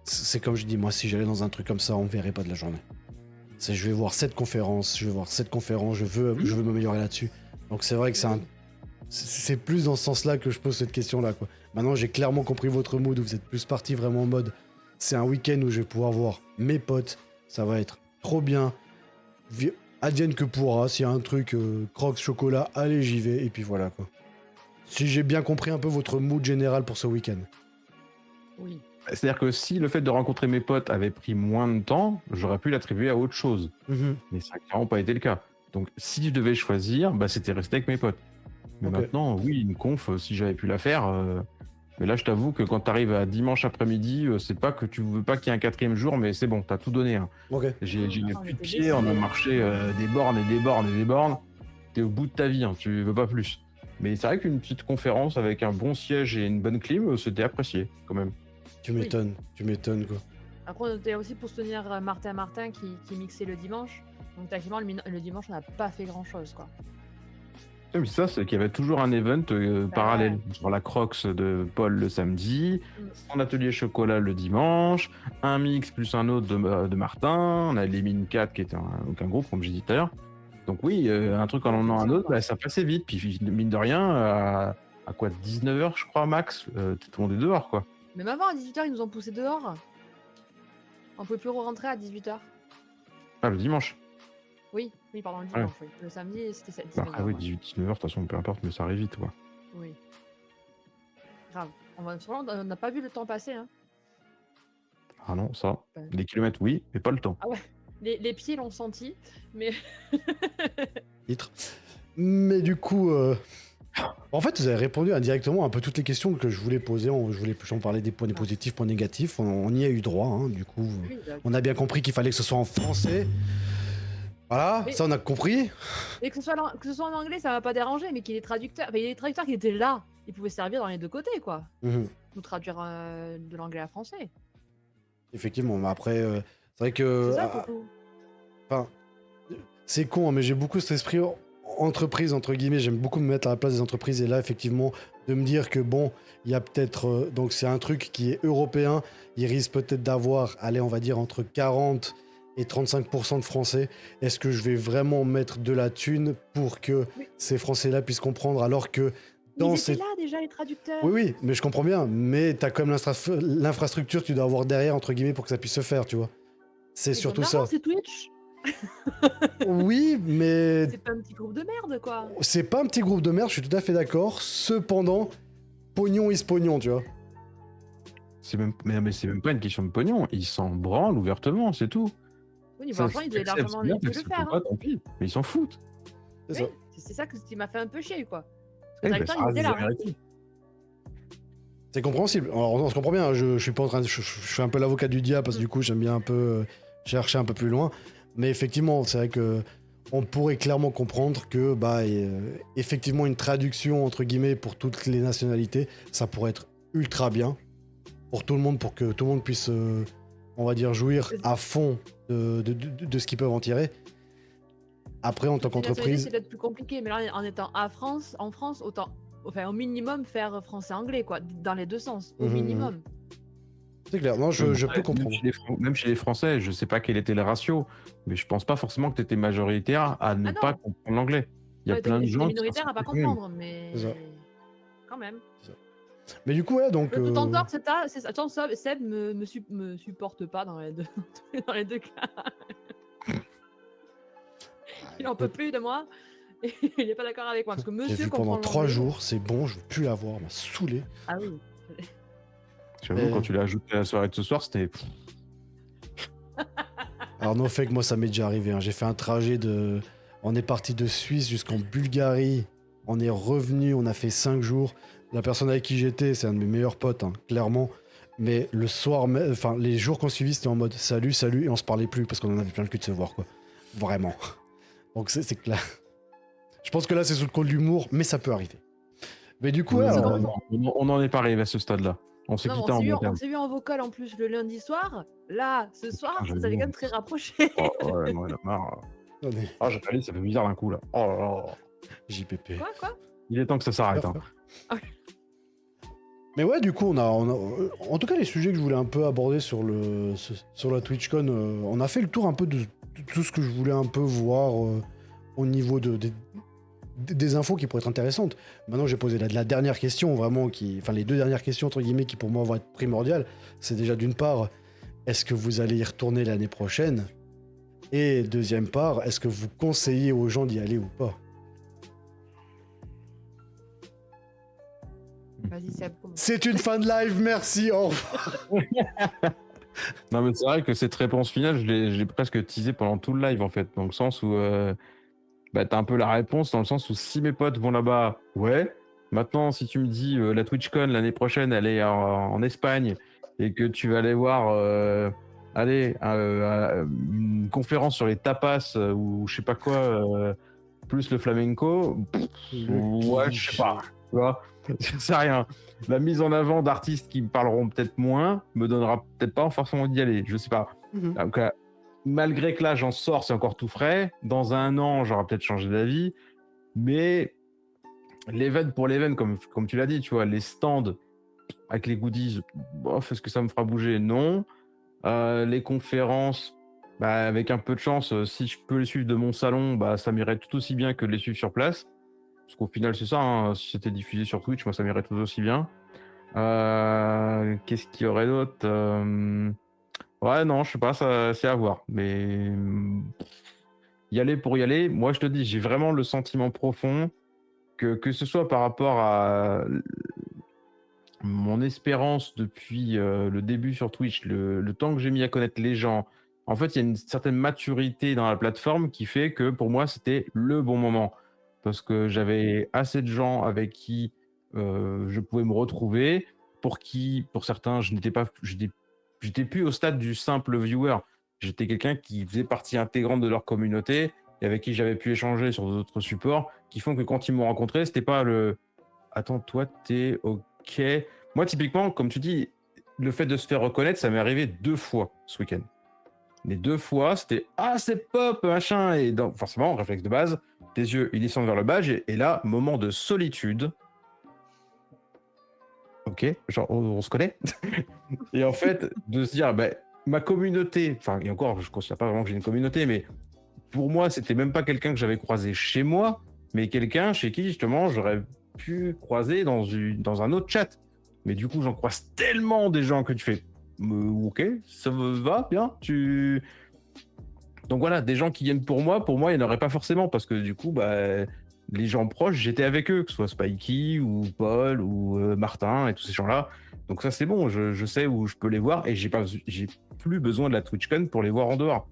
c'est comme je dis, moi, si j'allais dans un truc comme ça, on me verrait pas de la journée. C'est, je vais voir cette conférence, je veux m'améliorer là-dessus. Donc c'est vrai que c'est plus dans ce sens-là que je pose cette question-là, quoi. Maintenant, j'ai clairement compris votre mood où vous êtes plus parti vraiment en mode, c'est un week-end où je vais pouvoir voir mes potes, ça va être trop bien. Advienne que pourra, s'il y a un truc croque chocolat, allez, j'y vais, et puis voilà, quoi. Si j'ai bien compris un peu votre mood général pour ce week-end. Oui. C'est-à-dire que si le fait de rencontrer mes potes avait pris moins de temps, j'aurais pu l'attribuer à autre chose. Mhm. Mais ça n'a clairement pas été le cas. Donc si je devais choisir, bah, c'était rester avec mes potes. Mais Ok. maintenant, oui, une conf, si j'avais pu la faire. Mais là, je t'avoue que quand tu arrives à dimanche après-midi, c'est pas que tu veux pas qu'il y ait un quatrième jour, mais c'est bon, t'as tout donné. Hein. Ok. J'ai mis on plus de était pied, on a déçus. marché des bornes et des bornes et des bornes. T'es au bout de ta vie, hein, tu veux pas plus. Mais c'est vrai qu'une petite conférence avec un bon siège et une bonne clim, c'était apprécié quand même. Tu m'étonnes, quoi. Après, on était aussi pour soutenir Martin qui mixait le dimanche. Donc, techniquement, le dimanche, on n'a pas fait grand chose, quoi. Mais ça, c'est qu'il y avait toujours un event parallèle. Genre la Crocs de Paul le samedi, son atelier chocolat le dimanche, un mix plus un autre de Martin, on a les Mine 4 qui était un groupe, comme j'ai dit tout à l'heure. Donc oui, un truc en emmenant un autre, bah, ça passait vite. Puis mine de rien, à quoi 19h, je crois, max, tout le monde est dehors, quoi. Même avant, à 18h, ils nous ont poussé dehors. On pouvait plus rentrer à 18h. Ah, le dimanche. Oui, pardon, le dimanche. Oui. Le samedi, c'était 19h. Ah oui, 18, 19h, de toute façon, peu importe, mais ça arrive vite, quoi. Oui. Grave. On n'a pas vu le temps passer. Hein. Ah non, ça. Ouais. Les kilomètres, oui, mais pas le temps. Ah ouais. Les pieds l'ont senti, mais. Titre. Mais du coup, en fait, vous avez répondu indirectement à un peu toutes les questions que je voulais poser. J'en parlais des points positifs, points négatifs. On y a eu droit. Hein, du coup, Oui, on a bien compris qu'il fallait que ce soit en français. Voilà, Mais- ça on a compris. Et que ce soit en anglais, ça m'a pas dérangé, mais qu'il y ait des traducteurs. Enfin, il y a des traducteurs qui étaient là. Ils pouvaient servir dans les deux côtés, quoi. Mhm. Nous traduire de l'anglais à français. Effectivement, mais après, c'est vrai que. C'est ça, surtout. Enfin, c'est con, hein, mais j'ai beaucoup cet esprit entreprise, entre guillemets. J'aime beaucoup me mettre à la place des entreprises. Et là, effectivement, de me dire que bon, il y a peut-être. Donc, c'est un truc qui est européen. Il risque peut-être d'avoir, allez, on va dire, entre 40 et 35% de Français. Est-ce que je vais vraiment mettre de la thune pour que Oui. ces Français-là puissent comprendre alors que Ils dans étaient ces... là déjà, les traducteurs. Oui, mais je comprends bien. Mais t'as quand même l'infrastructure que tu dois avoir derrière, entre guillemets, pour que ça puisse se faire, tu vois. C'est Ils surtout ont de ça. l'argent, c'est Twitch. Oui, mais C'est pas un petit groupe de merde, quoi. c'est pas un petit groupe de merde, je suis tout à fait d'accord. Cependant, pognon is pognon, tu vois. Mais c'est même pas une question de pognon. Ils s'en branlent ouvertement, c'est tout. Oui, niveau Ça, argent, ils devaient t'acceptes, largement c'est bien, le t'acceptes faire. pas, Hein. tant pis. Mais ils s'en foutent. C'est Oui, ça. c'est ça qui m'a fait un peu chier, quoi. Parce que Eh le ben, traducteur, ça il reste était des là. Hein. Américains. C'est compréhensible. Alors, on se comprend bien, je suis pas en train de... Je suis un peu l'avocat du diable parce que du coup, j'aime bien un peu chercher un peu plus loin. Mais effectivement, c'est vrai que on pourrait clairement comprendre que, effectivement, une traduction, entre guillemets, pour toutes les nationalités, ça pourrait être ultra bien pour tout le monde, pour que tout le monde puisse, on va dire, jouir à fond de ce qu'ils peuvent en tirer. Après, en tant Les nationalités, qu'entreprise... c'est peut-être plus compliqué, mais là, en étant en France, autant, enfin, au minimum, faire français-anglais, quoi, dans les deux sens, au Mhm, minimum. C'est clair, non, je peux Même comprendre. même chez les Français, je sais pas quel était le ratio, mais je pense pas forcément que tu étais majoritaire à ne Ah non. pas comprendre l'anglais. Il y a Ouais, plein de j'étais gens minoritaire à pas quand même. comprendre, mais C'est ça. quand même. Mais du coup, ouais, donc... Le temps tort, c'est ça. Attends, Seb me supporte pas dans les deux, dans les deux cas. Il en peut plus de moi. Et il est pas d'accord avec moi parce que J'ai monsieur vu comprend pendant 3 l'anglais. jours, c'est bon, je veux plus la voir, m'a saoulé. Ah oui. J'avoue, quand tu l'as ajouté à la soirée de ce soir, c'était. Alors no fake, moi ça m'est déjà arrivé, hein. J'ai fait un trajet de... On est parti de Suisse jusqu'en Bulgarie, on est revenu, on a fait 5 jours. La personne avec qui j'étais, c'est un de mes meilleurs potes, hein, clairement. Mais le soir, enfin les jours qu'on suivit, c'était en mode salut, salut, et on se parlait plus parce qu'on en avait plein le cul de se voir, quoi. Vraiment. Donc c'est clair. Je pense que là c'est sous le coup de l'humour, mais ça peut arriver. Mais du coup, ouais, alors, On n'en est pas arrivé à ce stade-là. On s'est Non, quitté en bon on terme. s'est vu en vocal en plus le lundi soir. Là, ce soir, j'avoue. vous avez quand même très rapproché. Oh, ouais, non, il en a marre. attendez, Ah, j'ai allé, ça fait bizarre d'un coup là. Oh là là. JPP. Quoi Il est temps que ça s'arrête. Hein. Mais ouais, du coup, on a, en tout cas, les sujets que je voulais un peu aborder sur la TwitchCon, on a fait le tour un peu de tout ce que je voulais un peu voir au niveau des infos qui pourraient être intéressantes. Maintenant, j'ai posé la dernière question, vraiment, enfin, les deux dernières questions, entre guillemets, qui pour moi vont être primordiales. C'est déjà d'une part, est-ce que vous allez y retourner l'année prochaine? Et deuxième part, est-ce que vous conseillez aux gens d'y aller ou pas? Vas-y, Seb, commence. C'est une fin de live, merci, au revoir. Non, mais c'est vrai que cette réponse finale, je l'ai presque teasé pendant tout le live en fait, dans le sens où t'as un peu la réponse, dans le sens où si mes potes vont là-bas, ouais. Maintenant, si tu me dis la TwitchCon l'année prochaine, elle est en Espagne et que tu vas aller voir, une conférence sur les tapas ou je sais pas quoi, plus le flamenco, ouais, je sais pas, tu vois, je sais rien. La mise en avant d'artistes qui me parleront peut-être moins me donnera peut-être pas forcément d'y aller, je sais pas. Mhm. Donc, malgré que là j'en sors, c'est encore tout frais. Dans un an, j'aurai peut-être changé d'avis, mais l'event pour l'event, comme tu l'as dit, tu vois, les stands avec les goodies, bof, est-ce que ça me fera bouger? Non. Les conférences, bah, avec un peu de chance, si je peux les suivre de mon salon, bah, ça m'irait tout aussi bien que de les suivre sur place. Parce qu'au final, c'est ça, hein, si c'était diffusé sur Twitch, moi, ça m'irait tout aussi bien. Qu'est-ce qu'il y aurait d'autre? Ouais, non, je sais pas, ça, c'est à voir. Mais y aller pour y aller, moi, je te dis, j'ai vraiment le sentiment profond que ce soit par rapport à mon espérance depuis le début sur Twitch, le temps que j'ai mis à connaître les gens, en fait, il y a une certaine maturité dans la plateforme qui fait que pour moi, c'était le bon moment. Parce que j'avais assez de gens avec qui je pouvais me retrouver, pour certains, j'étais plus au stade du simple viewer. J'étais quelqu'un qui faisait partie intégrante de leur communauté et avec qui j'avais pu échanger sur d'autres supports, qui font que quand ils m'ont rencontré, c'était pas le attends, toi, t'es OK. Moi, typiquement, comme tu dis, le fait de se faire reconnaître, ça m'est arrivé 2 fois ce week-end. Les 2 fois, c'était ah, c'est Pop, machin. Et donc, forcément, réflexe de base, tes yeux, ils descendent vers le badge. Et là, moment de solitude. OK, genre, on se connaît. Et en fait, de se dire, bah, ma communauté, enfin, et encore, je ne considère pas vraiment que j'ai une communauté, mais pour moi, c'était même pas quelqu'un que j'avais croisé chez moi, mais quelqu'un chez qui, justement, j'aurais pu croiser dans un autre chat. Mais du coup, j'en croise tellement des gens que tu fais OK, ça va bien. Donc voilà, des gens qui viennent pour moi, il n'y en aurait pas forcément parce que du coup, bah, les gens proches, j'étais avec eux, que ce soit Spikey ou Paul ou Martin et tous ces gens-là. Donc ça, c'est bon, je sais où je peux les voir et j'ai plus besoin de la TwitchCon pour les voir en dehors.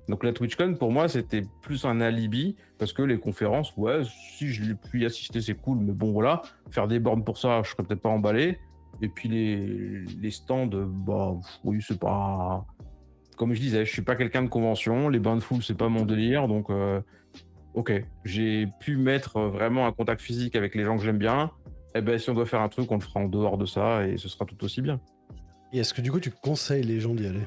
Donc la TwitchCon, pour moi, c'était plus un alibi, parce que les conférences, ouais, si je l'ai pu y assister, c'est cool, mais bon, voilà, faire des bornes pour ça, je serais peut-être pas emballé. Et puis les stands, bah, oui, c'est pas... Comme je disais, je suis pas quelqu'un de convention, les bains de foule, c'est pas mon délire, donc ok, j'ai pu mettre vraiment un contact physique avec les gens que j'aime bien, et ben si on doit faire un truc, on le fera en dehors de ça, et ce sera tout aussi bien. Et est-ce que du coup, tu conseilles les gens d'y aller?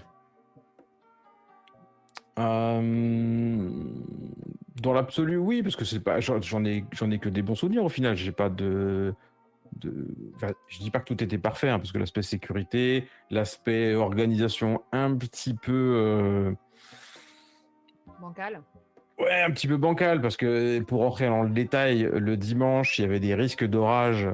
Dans l'absolu, oui, parce que c'est pas, j'en ai que des bons souvenirs au final. J'ai pas enfin, je dis pas que tout était parfait, hein, parce que l'aspect sécurité, l'aspect organisation un petit peu, Bancal. ouais, un petit peu bancal, parce que pour rentrer dans le détail, le dimanche, il y avait des risques d'orage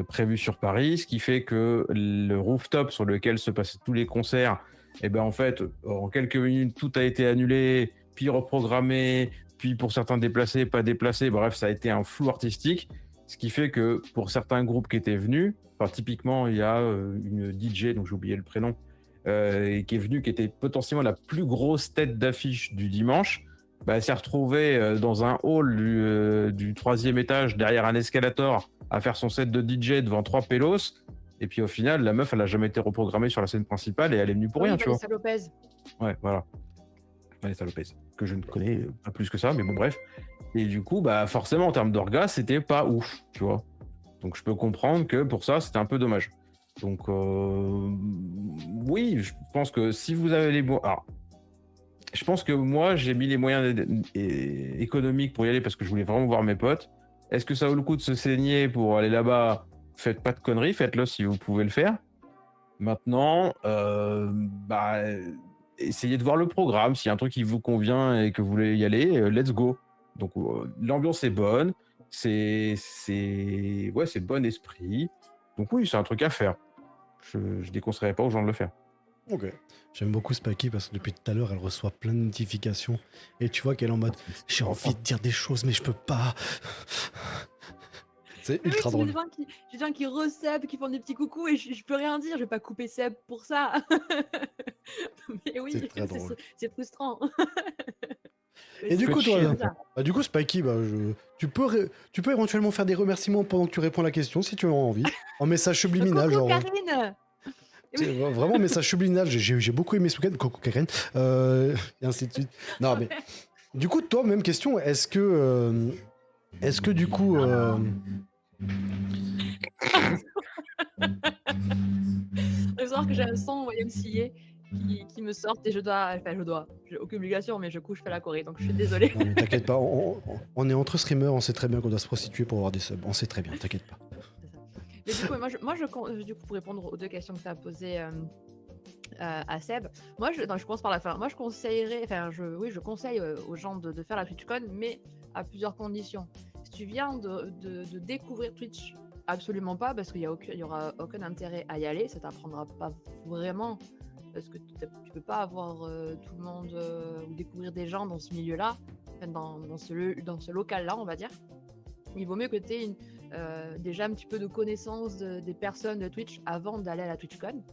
prévus sur Paris, ce qui fait que le rooftop sur lequel se passaient tous les concerts, et ben en fait, en quelques minutes, tout a été annulé, puis reprogrammé, puis pour certains déplacés, pas déplacés, bref, ça a été un flou artistique, ce qui fait que pour certains groupes qui étaient venus, enfin, typiquement, il y a une DJ, donc j'ai oublié le prénom, qui est venue, qui était potentiellement la plus grosse tête d'affiche du dimanche, bah, elle s'est retrouvée dans un hall du 3e étage derrière un escalator à faire son set de DJ devant 3 pélos. Et puis au final, la meuf, elle a jamais été reprogrammée sur la scène principale et elle est venue pour rien, tu vois. Vanessa Lopez. Ouais, voilà. Vanessa Lopez, que je ne connais pas plus que ça, mais bon, bref. Et du coup, bah, forcément, en termes d'orgas, c'était pas ouf, tu vois. Donc je peux comprendre que pour ça, c'était un peu dommage. Donc, oui, je pense que si vous avez les bons. Alors, je pense que moi, j'ai mis les moyens économiques pour y aller parce que je voulais vraiment voir mes potes. Est-ce que ça vaut le coup de se saigner pour aller là-bas? Faites pas de conneries, faites-le si vous pouvez le faire. Maintenant, bah, essayez de voir le programme. S'il y a un truc qui vous convient et que vous voulez y aller, let's go. Donc, l'ambiance est bonne, ouais, c'est bon esprit. Donc oui, c'est un truc à faire. Je déconseillerais pas aux gens de le faire. Ok. J'aime beaucoup Spaki parce que depuis tout à l'heure, elle reçoit plein de notifications. Et tu vois qu'elle est en mode j'ai envie de dire des choses, mais je peux pas. C'est Mais ultra oui, drôle. j'ai des gens qui re-sub, qui font des petits coucous et je peux rien dire, je vais pas couper sub pour ça. Mais oui, C'est très drôle. c'est frustrant. Et du coup, toi, comme ça. du coup, Spikey, tu peux éventuellement faire des remerciements pendant que tu réponds à la question si tu en as envie. En message subliminal, Coucou genre. Karine. C'est vraiment message subliminal. J'ai beaucoup aimé ce week-end. Coucou Karen. Et ainsi de suite. Non, mais. Du coup, toi, même question. Est-ce que du coup. Il faut savoir que j'ai un son YMCA qui me sortent et j'ai aucune obligation, mais je couche, je fais la Corée, donc je suis désolée. Non, mais t'inquiète pas, on est entre streamers, on sait très bien qu'on doit se prostituer pour avoir des subs. On sait très bien, t'inquiète pas. Mais du coup, du coup, pour répondre aux deux questions que tu as posées à Seb, je commence par la fin. Moi, je conseillerais, je conseille aux gens de faire la TwitchCon, mais à plusieurs conditions. Si tu viens de découvrir Twitch, absolument pas, parce qu'il y aura aucun intérêt à y aller, ça t'apprendra pas vraiment, parce que tu peux pas avoir tout le monde ou découvrir des gens dans ce milieu-là, enfin, dans ce local-là, on va dire. Il vaut mieux que tu aies déjà un petit peu de connaissance des personnes de Twitch avant d'aller à la TwitchCon.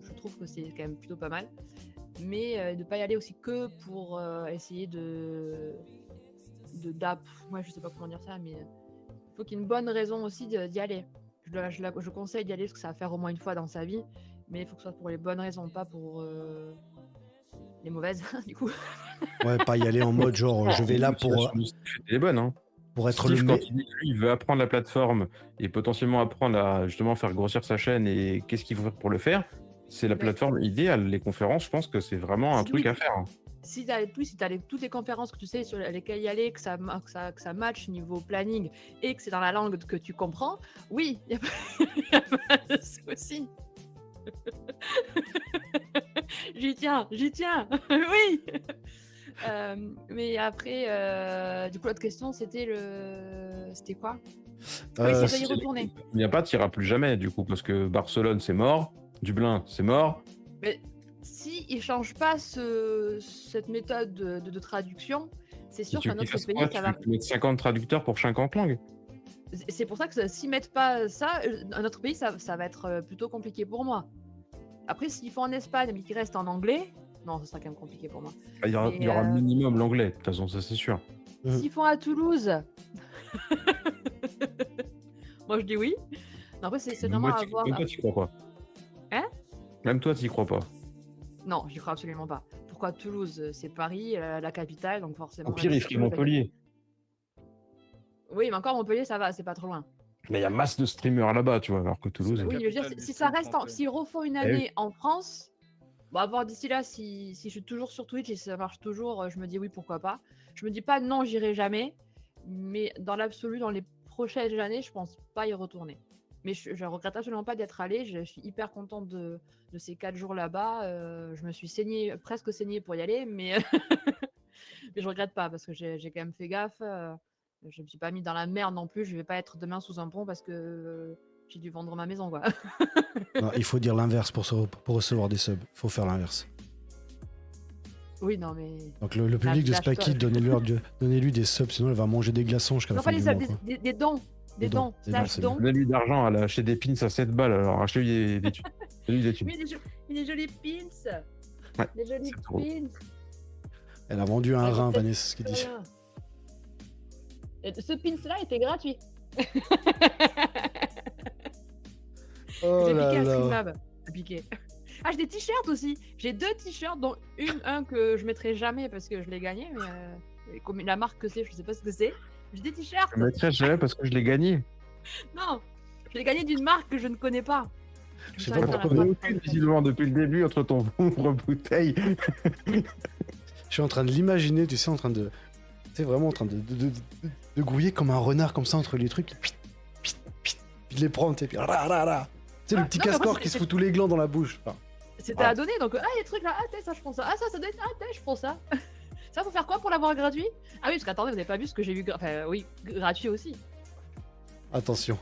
Je trouve que c'est quand même plutôt pas mal. Mais de ne pas y aller aussi que pour essayer moi, je sais pas comment dire ça, mais il faut qu'il y ait une bonne raison aussi d'y aller. Je conseille d'y aller parce que ça va faire au moins une fois dans sa vie, mais il faut que ce soit pour les bonnes raisons, pas pour les mauvaises, du coup. Ouais, pas y aller en mode genre je vais là pour. Elle est bonne, hein. Pour être Steve, le quand il dit que lui, il veut apprendre la plateforme et potentiellement apprendre à justement faire grossir sa chaîne et qu'est-ce qu'il faut faire pour le faire, c'est la plateforme idéale. Les conférences, je pense que c'est vraiment un truc à faire. Si tu as toutes les conférences que tu sais sur lesquelles y aller, que ça match niveau planning et que c'est dans la langue que tu comprends, oui, il n'y a pas de souci. J'y tiens, oui. Mais après, du coup, l'autre question, c'était quoi? Oui, si je dois y retourner. Il n'y a pas, tu n'iras plus jamais, du coup, parce que Barcelone, c'est mort, Dublin, c'est mort. Mais si ils changent pas cette méthode de traduction, c'est sûr qu'un autre pays, ça va. Tu peux mettre 50 traducteurs pour 50 langues. C'est pour ça que s'ils mettent pas ça, un autre pays, ça va être plutôt compliqué pour moi. Après, s'ils font en Espagne mais qu'ils restent en anglais, non, ce sera quand même compliqué pour moi. Il y aura minimum l'anglais, de toute façon, ça c'est sûr. S'ils font à Toulouse, moi je dis oui. Non, après, c'est vraiment à voir. Même toi, tu crois pas. Hein? Même toi, tu y crois pas. Non, j'y crois absolument pas. Pourquoi Toulouse? C'est Paris, la capitale, donc forcément. Au pire, il ferait Montpellier. Oui, mais encore Montpellier, ça va, c'est pas trop loin. Mais il y a masse de streamers là-bas, tu vois, alors que Toulouse. Oui, je veux dire, si ça reste, s'ils refont une année en France, bon, à voir d'ici là, si je suis toujours sur Twitch et si ça marche toujours, je me dis oui, pourquoi pas. Je me dis pas non, j'irai jamais, mais dans l'absolu, dans les prochaines années, je pense pas y retourner. Mais je regrette absolument pas d'être allée. Je suis hyper contente de ces 4 jours là-bas. Je me suis presque saignée pour y aller, mais mais je regrette pas parce que j'ai quand même fait gaffe. Je me suis pas mis dans la merde non plus. Je vais pas être demain sous un pont parce que j'ai dû vendre ma maison, quoi. Non, il faut dire l'inverse pour recevoir des subs. Il faut faire l'inverse. Oui, non, mais. Donc le public de Spacky, donnez-lui des subs, sinon elle va manger des glaçons jusqu'à la fin du mois. Des dons. Des dons. Donnez-lui d'argent, elle a acheté des pins à 7 balles, alors achetez-lui des thunes. Oui, des jolis pins. Ouais, des jolis pins. Elle a vendu un rein, Vanessa, ce qu'il dit. Et ce pins-là était gratuit. Oh j'ai là piqué à là. Streamlab. J'ai piqué. Ah, j'ai des t-shirts aussi. J'ai 2 t-shirts, dont un que je mettrai jamais parce que je l'ai gagné, mais comme la marque que c'est, je sais pas ce que c'est. J'ai des t-shirts. Je le mettrai jamais parce que je l'ai gagné. Non, je l'ai gagné d'une marque que je ne connais pas. Je sais pas pourquoi. Visiblement depuis le début entre ton pauvre bouteille. Je suis en train de l'imaginer, tu sais, en train de. Tu sais, vraiment en train de grouiller comme un renard comme ça entre les trucs. Puis de les prendre, tu sais, puis ra. Tu sais, le petit casse-corps qui se fout tous les glands dans la bouche. Enfin, c'était à donner, donc les trucs là, ça je prends ça. Ah, ça doit être, je prends ça. Ça, faut faire quoi pour l'avoir gratuit? Ah oui, parce qu'attendez, vous n'avez pas vu ce que j'ai vu. Enfin, oui, gratuit aussi. Attention.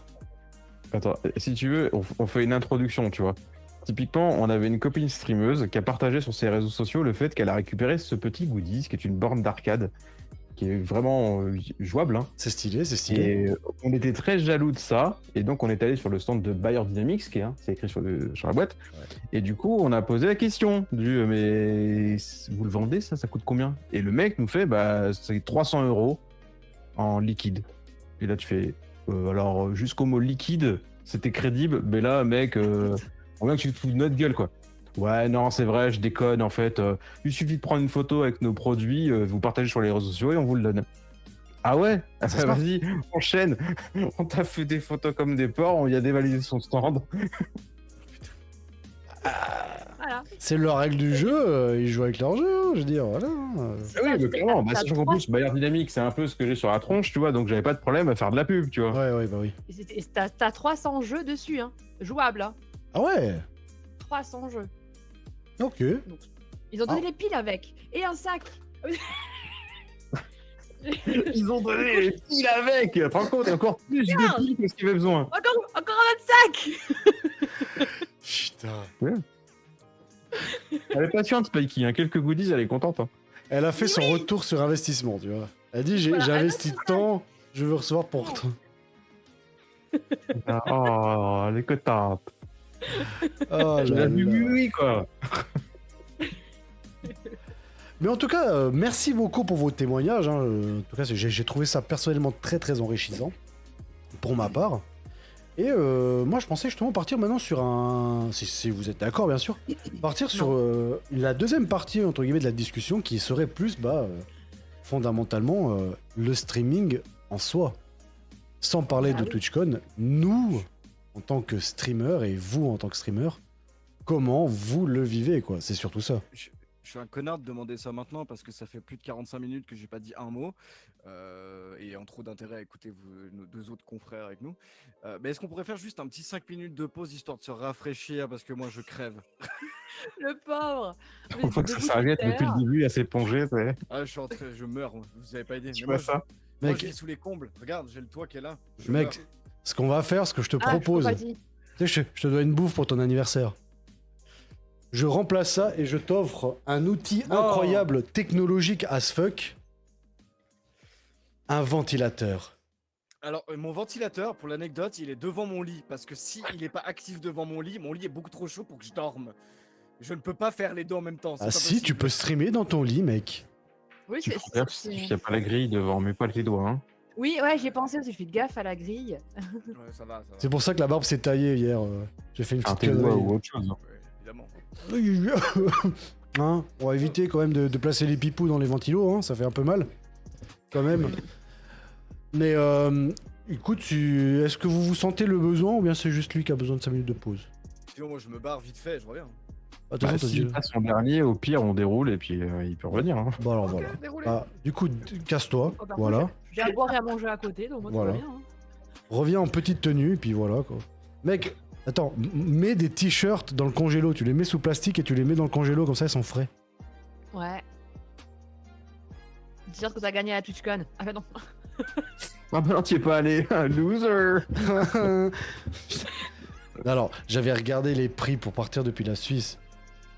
Attends, si tu veux, on fait une introduction, tu vois. Typiquement, on avait une copine streameuse qui a partagé sur ses réseaux sociaux le fait qu'elle a récupéré ce petit goodies, qui est une borne d'arcade, qui est vraiment jouable. Hein. C'est stylé. Et on était très jaloux de ça, et donc on est allé sur le stand de Bayer Dynamics, c'est écrit sur la boîte, ouais. Et du coup on a posé la question mais vous le vendez ça coûte combien? Et le mec nous fait c'est 300 € en liquide. Et là tu fais alors jusqu'au mot liquide c'était crédible, mais là mec on vient que tu te fous de notre gueule quoi. Ouais, non, c'est vrai, je déconne, en fait. Il suffit de prendre une photo avec nos produits, vous partagez sur les réseaux sociaux et on vous le donne. Ah ouais? Vas-y, enchaîne. On t'a fait des photos comme des porcs, on y a dévalisé son stand. Voilà. C'est leur règle du jeu, ils jouent avec leur jeu, je veux dire, voilà. Ah oui, mais clairement, T'as sachant qu'en trois- plus, Bayard Dynamique, c'est un peu ce que j'ai sur la tronche, tu vois, donc j'avais pas de problème à faire de la pub, tu vois. Ouais, bah oui. et t'as 300 jeux dessus, hein. Jouables, hein. Ah ouais, 300 jeux. ok. Donc, ils ont donné les piles avec. Et un sac. Ils ont donné les piles avec. Tu te rends compte, encore plus de piles que ce qu'il avait besoin. Encore un autre sac. Putain. Elle est patiente, Spikey, hein. Quelques goodies, elle est contente. Hein. Elle a fait son retour sur investissement, tu vois. Elle dit j'ai Voilà, investi tant, je veux recevoir pour tant. Oh, elle est contente. Oh Je là l'ai vu, là. oui, quoi. Mais en tout cas, merci beaucoup pour vos témoignages. Hein. En tout cas, j'ai trouvé ça personnellement très très enrichissant pour ma part. Et moi, je pensais justement partir maintenant sur un... Si vous êtes d'accord, bien sûr. Partir sur la deuxième partie, entre guillemets, de la discussion qui serait plus, fondamentalement, le streaming en soi. Sans parler de TwitchCon, nous, en tant que streamer, et vous, en tant que streamer, comment vous le vivez, quoi. C'est surtout ça. Je suis un connard de demander ça maintenant parce que ça fait plus de 45 minutes que j'ai pas dit un mot et en trop d'intérêt à écouter nos deux autres confrères avec nous. Mais est-ce qu'on pourrait faire juste un petit 5 minutes de pause histoire de se rafraîchir parce que moi je crève. Le pauvre. Une fois que ça s'arrête depuis le début, à s'éponger, c'est... Ah, je meurs, moi. Vous avez pas aidé. Tu Mais vois moi, ça moi, Mec. je vis sous les combles. Regarde, j'ai le toit qui est là. Je Mec, meurs. ce qu'on va faire, ce que je te propose, Ah, tu sais, je te dois une bouffe pour ton anniversaire. Je remplace ça et je t'offre un outil Non. incroyable, technologique as fuck. Un ventilateur. Alors, mon ventilateur, pour l'anecdote, il est devant mon lit parce que si il est pas actif devant mon lit est beaucoup trop chaud pour que je dorme. Je ne peux pas faire les deux en même temps. c'est Ah pas si, possible. tu peux streamer dans ton lit, mec. Oui, Tu feras gaffe s'il n'y a pas la grille devant, mets pas tes doigts. Hein. Oui, ouais, j'y ai pensé aussi. Je fais gaffe à la grille. Ouais, ça va. C'est pour ça que la barbe s'est taillée hier. J'ai fait une Un petite tes doigts connerie. ou autre chose. Hein. Ouais, évidemment. Hein, on va éviter quand même de placer les pipous dans les ventilos, hein, ça fait un peu mal. Quand même. Mais écoute, est-ce que vous vous sentez le besoin ou bien c'est juste lui qui a besoin de 5 minutes de pause? Sinon, moi, je me barre vite fait, je reviens. Attention, t'as S'il dit- passe son dernier, au pire, on déroule et puis il peut revenir. Hein. Bon alors voilà. Déroulez. Ah, du coup, casse-toi, Oh, par voilà. contre, j'ai à boire et à manger à côté, donc moi, Voilà. tout va bien. Hein. Reviens en petite tenue, et puis voilà quoi. Mec, attends, mets des t-shirts dans le congélo, tu les mets sous plastique et tu les mets dans le congélo, comme ça ils sont frais. Ouais. Dis-leur que t'as gagné à la TwitchCon. Ah bah non. Ah bah non, t'y es pas allé, loser. Alors, j'avais regardé les prix pour partir depuis la Suisse.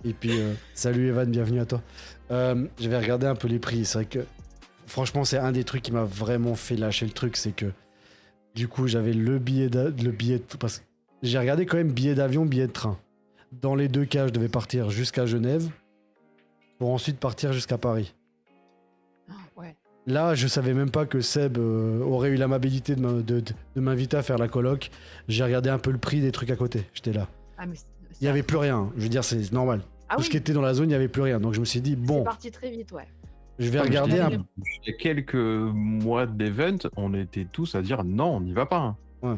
Et puis, salut Evan, bienvenue à toi. J'avais regardé un peu les prix. C'est vrai que, franchement, c'est un des trucs qui m'a vraiment fait lâcher le truc. C'est que, du coup, j'avais le billet parce que j'ai regardé quand même billet d'avion, billet de train. Dans les deux cas, je devais partir jusqu'à Genève pour ensuite partir jusqu'à Paris. Ouais. Là, je savais même pas que Seb aurait eu l'amabilité de m'inviter à faire la coloc. J'ai regardé un peu le prix des trucs à côté. J'étais là. Ah, mais Il y avait plus rien. Je veux dire, c'est normal. Ah Tout oui, ce qui était dans la zone, il y avait plus rien. Donc je me suis dit, c'est bon, parti très vite, ouais. je vais regarder un. Il y a quelques mois d'event, on était tous à dire non, on n'y va pas. Hein.